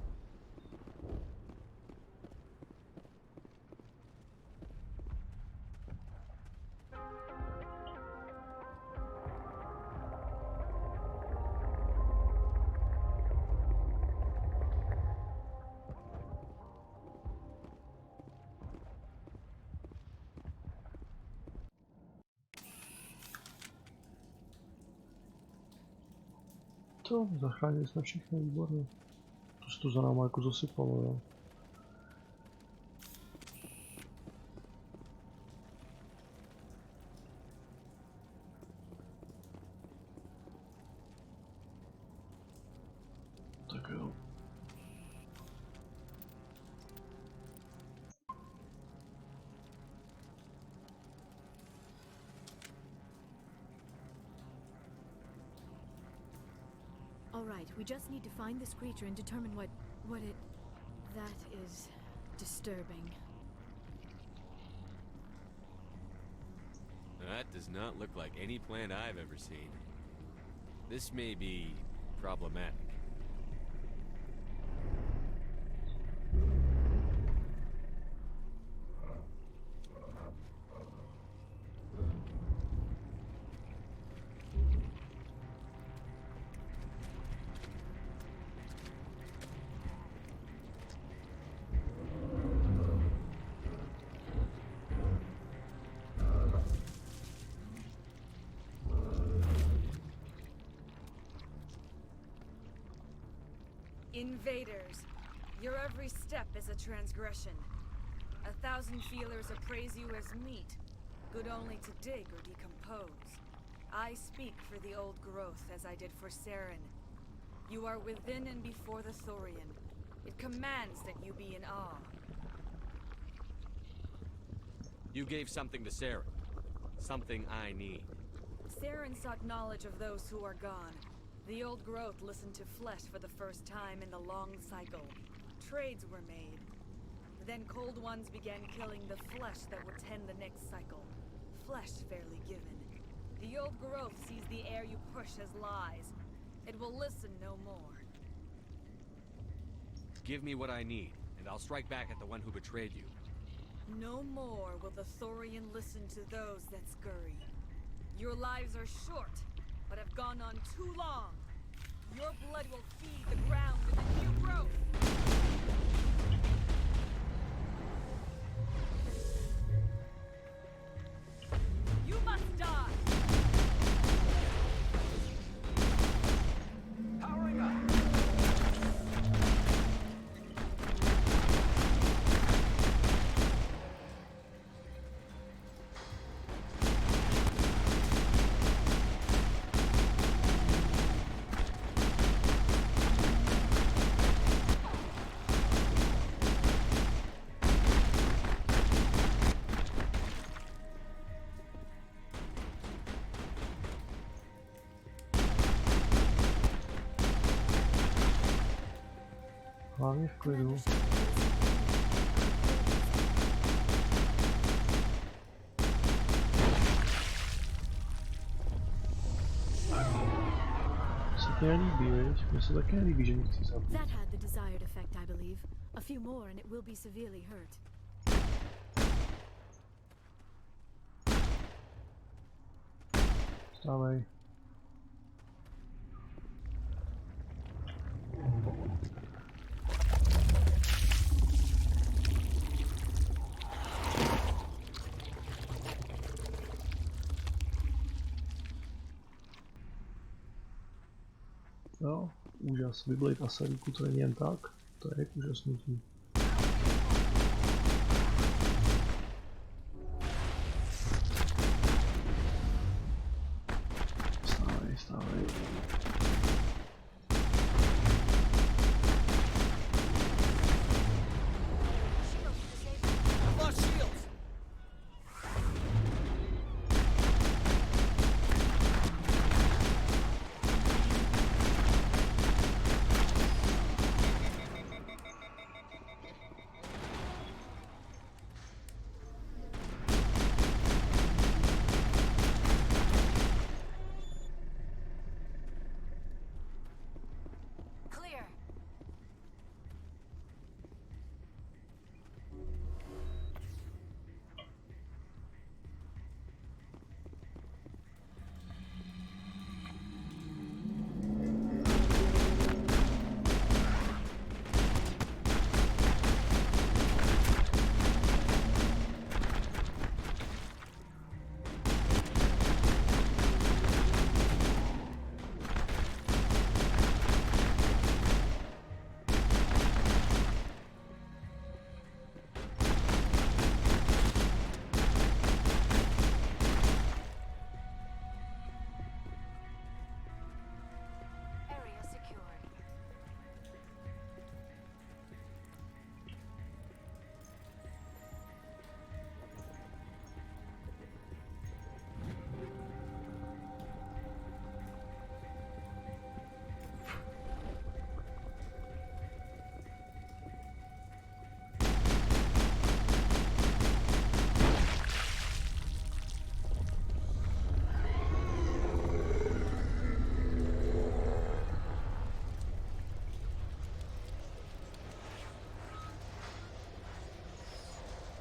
To, zachránili jsme všechny, výborně. To se to za náma jako zasypalo, jo. Tak jo. All right, we just need to find this creature and determine what it... That is disturbing. That does not look like any plant I've ever seen. This may be problematic. Invaders, your every step is a transgression. 1,000 feelers appraise you as meat, good only to dig or decompose. I speak for the old growth as I did for Saren. You are within and before the Thorian. It commands that you be in awe. You gave something to Saren. Something I need. Saren sought knowledge of those who are gone. The old growth listened to flesh for the first time in the long cycle. Trades were made. Then cold ones began killing the flesh that would tend the next cycle. Flesh fairly given. The old growth sees the air you push as lies. It will listen no more. Give me what I need, and I'll strike back at the one who betrayed you. No more will the Thorian listen to those that scurry. Your lives are short, but have gone on too long. Your blood will feed the ground with the new growth. You must die. Powering up. Hlavně v klidu. Se ti nelíbí, viď? Mně se taky nelíbí, že mě chci zabít. That had the desired effect, I believe. A few more and it will be severely hurt. Vstávej. Jo, úžas, vyblejt Asaríku, to není jen tak, to je úžasnutí. Stávej, stávej.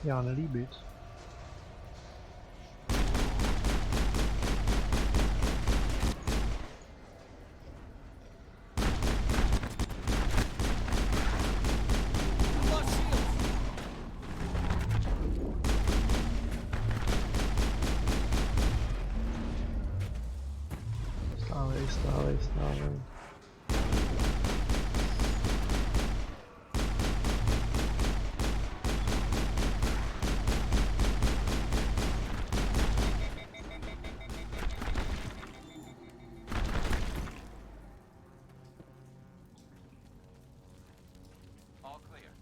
Já nelíbit. Stávej. All clear.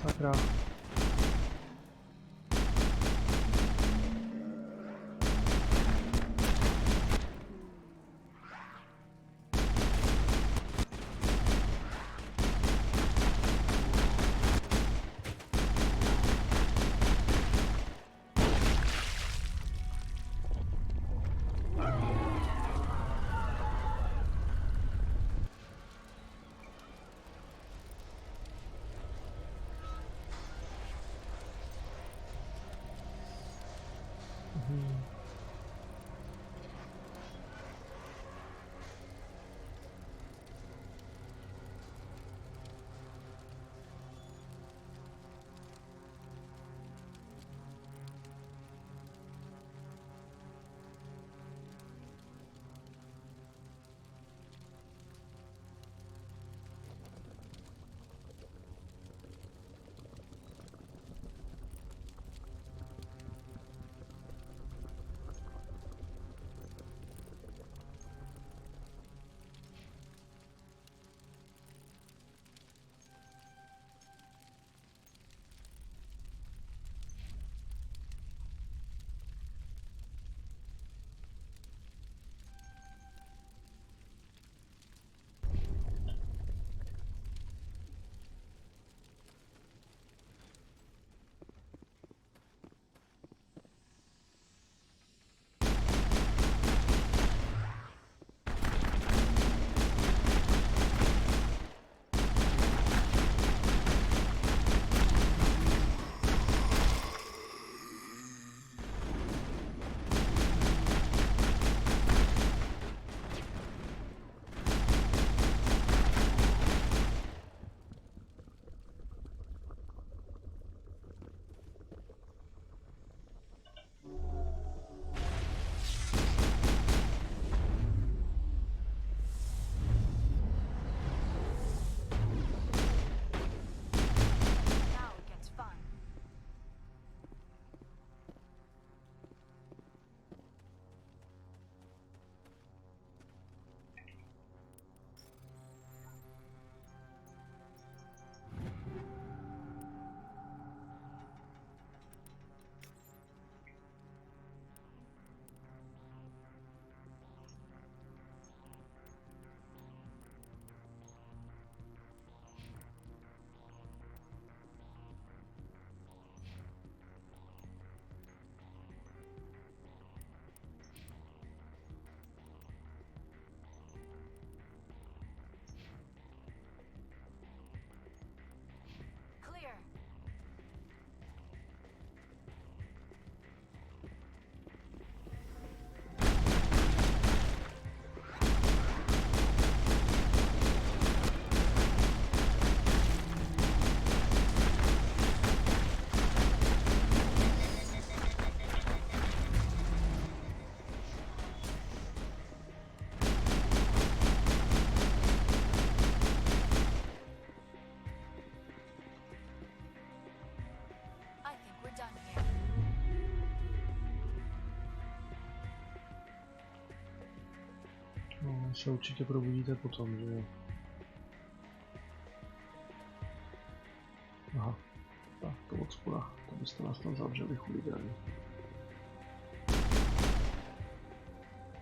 Sakra. se určitě probudíte potom, že jo? Aha, tak to od spoda, to byste nás tam zavřeli chuligáni.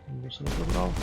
Nikdo se neprodal?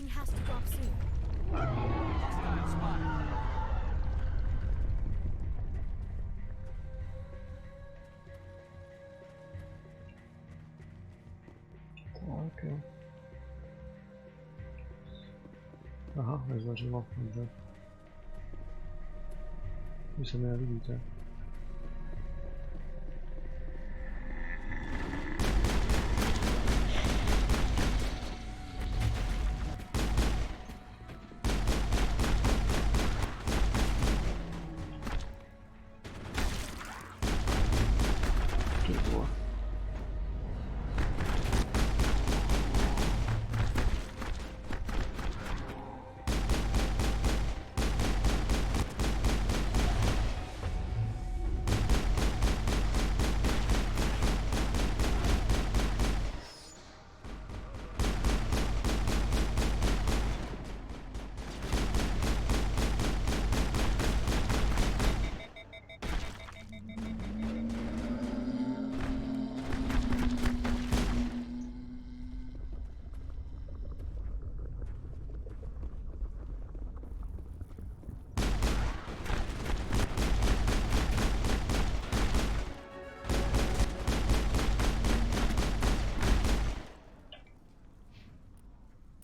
Has to drop soon. Hostile spotted. Tak jo. Aha, nezvařilo, dobře. Vy se mi nevidíte.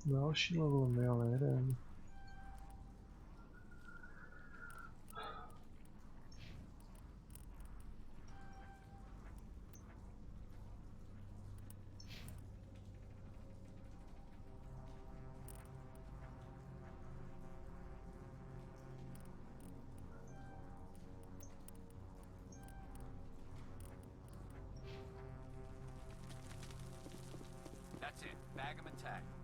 Další level mi ale jeden. That's it. Bag 'em and tag 'em.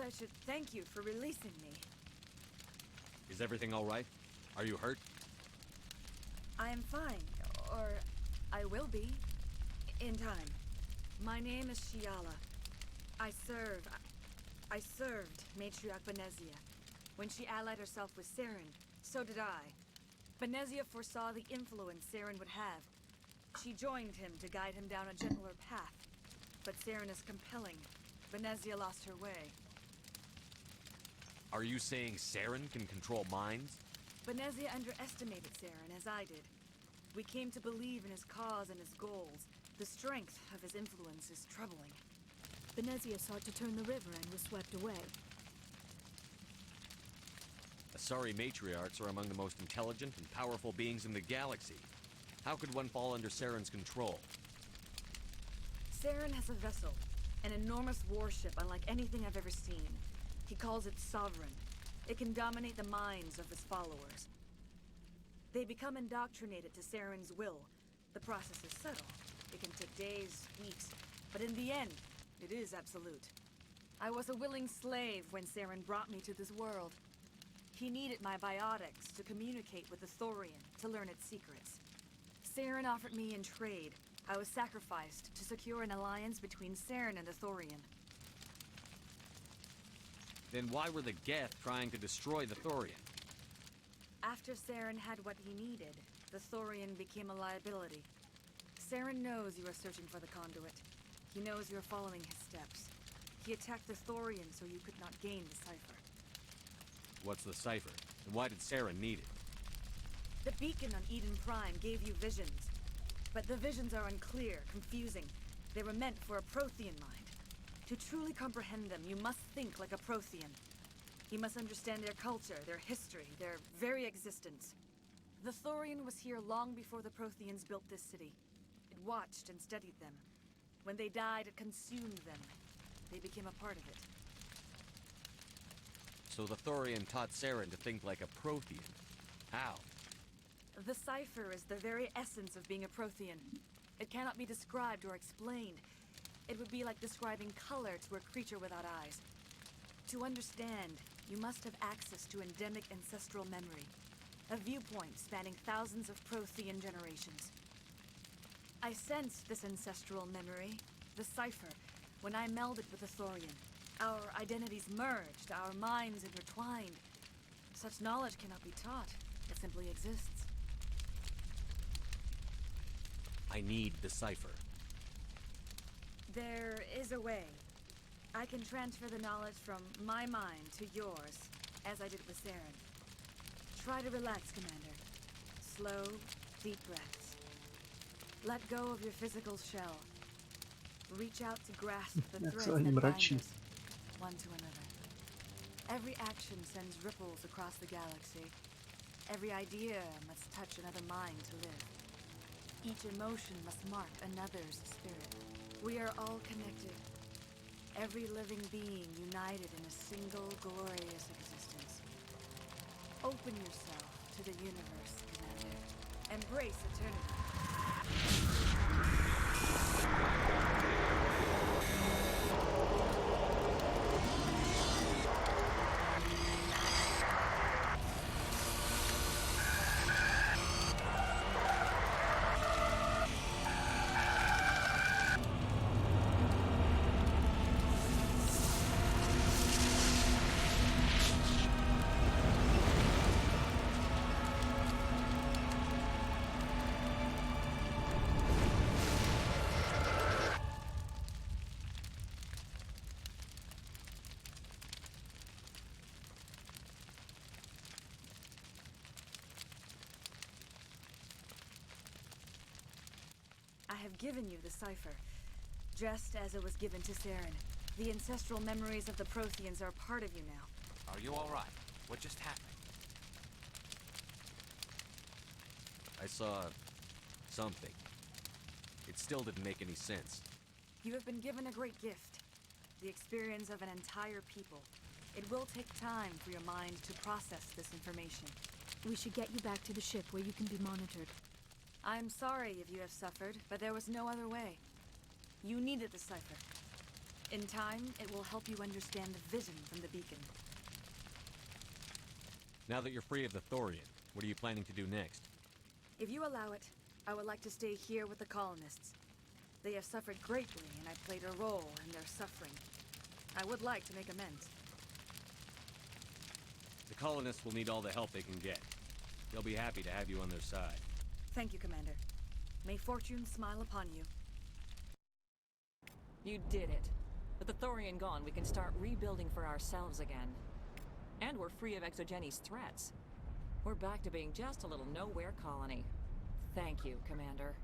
I should thank you for releasing me. Is everything all right? Are you hurt? I am fine, or I will be, in time. My name is Shiala. I served Matriarchy Benezie. When she allied herself with Saren, so did I. Benezie foresaw the influence Saren would have. She joined him to guide him down a gentler path. But Saren is compelling. Benezie lost her way. Are you saying Saren can control minds? Benezie underestimated Saren, as I did. We came to believe in his cause and his goals. The strength of his influence is troubling. Benezie sought to turn the river and was swept away. Asari matriarchs are among the most intelligent and powerful beings in the galaxy. How could one fall under Saren's control? Saren has a vessel, an enormous warship unlike anything I've ever seen. He calls it Sovereign. It can dominate the minds of his followers. They become indoctrinated to Saren's will. The process is subtle. It can take days, weeks, but in the end, it is absolute. I was a willing slave when Saren brought me to this world. He needed my biotics to communicate with the Thorian, to learn its secrets. Saren offered me in trade. I was sacrificed to secure an alliance between Saren and the Thorian. Then why were the Geth trying to destroy the Thorian? After Saren had what he needed, the Thorian became a liability. Saren knows you are searching for the conduit. He knows you're following his steps. He attacked the Thorian so you could not gain the cipher. What's the cipher? And why did Saren need it? The beacon on Eden Prime gave you visions. But the visions are unclear, confusing. They were meant for a Prothean mind. To truly comprehend them, you must think like a Prothean. You must understand their culture, their history, their very existence. The Thorian was here long before the Protheans built this city. It watched and studied them. When they died, it consumed them. They became a part of it. So the Thorian taught Saren to think like a Prothean. How? The cipher is the very essence of being a Prothean. It cannot be described or explained. It would be like describing color to a creature without eyes. To understand, you must have access to endemic ancestral memory. A viewpoint spanning thousands of Prothean generations. I sensed this ancestral memory, the cipher, when I melded with the Thorian. Our identities merged, our minds intertwined. Such knowledge cannot be taught. It simply exists. I need the cipher. There is a way. I can transfer the knowledge from my mind to yours, as I did with Saren. Try to relax, Commander. Slow, deep breaths. Let go of your physical shell. Reach out to grasp the threads that bind us, one to another. Every action sends ripples across the galaxy. Every idea must touch another mind to live. Each emotion must mark another's spirit. We are all connected. Every living being united in a single glorious existence. Open yourself to the universe, Commander. Embrace eternity. I have given you the cipher, just as it was given to Saren. The ancestral memories of the Protheans are part of you now. Are you all right? What just happened? I saw something. It still didn't make any sense. You have been given a great gift. The experience of an entire people. It will take time for your mind to process this information. We should get you back to the ship where you can be monitored. I'm sorry if you have suffered, but there was no other way. You needed the cipher. In time, it will help you understand the vision from the beacon. Now that you're free of the Thorian, what are you planning to do next? If you allow it, I would like to stay here with the colonists. They have suffered greatly, and I played a role in their suffering. I would like to make amends. The colonists will need all the help they can get. They'll be happy to have you on their side. Thank you, Commander. May fortune smile upon you. You did it. With the Thorian gone, we can start rebuilding for ourselves again. And we're free of Exogenes' threats. We're back to being just a little nowhere colony. Thank you, Commander.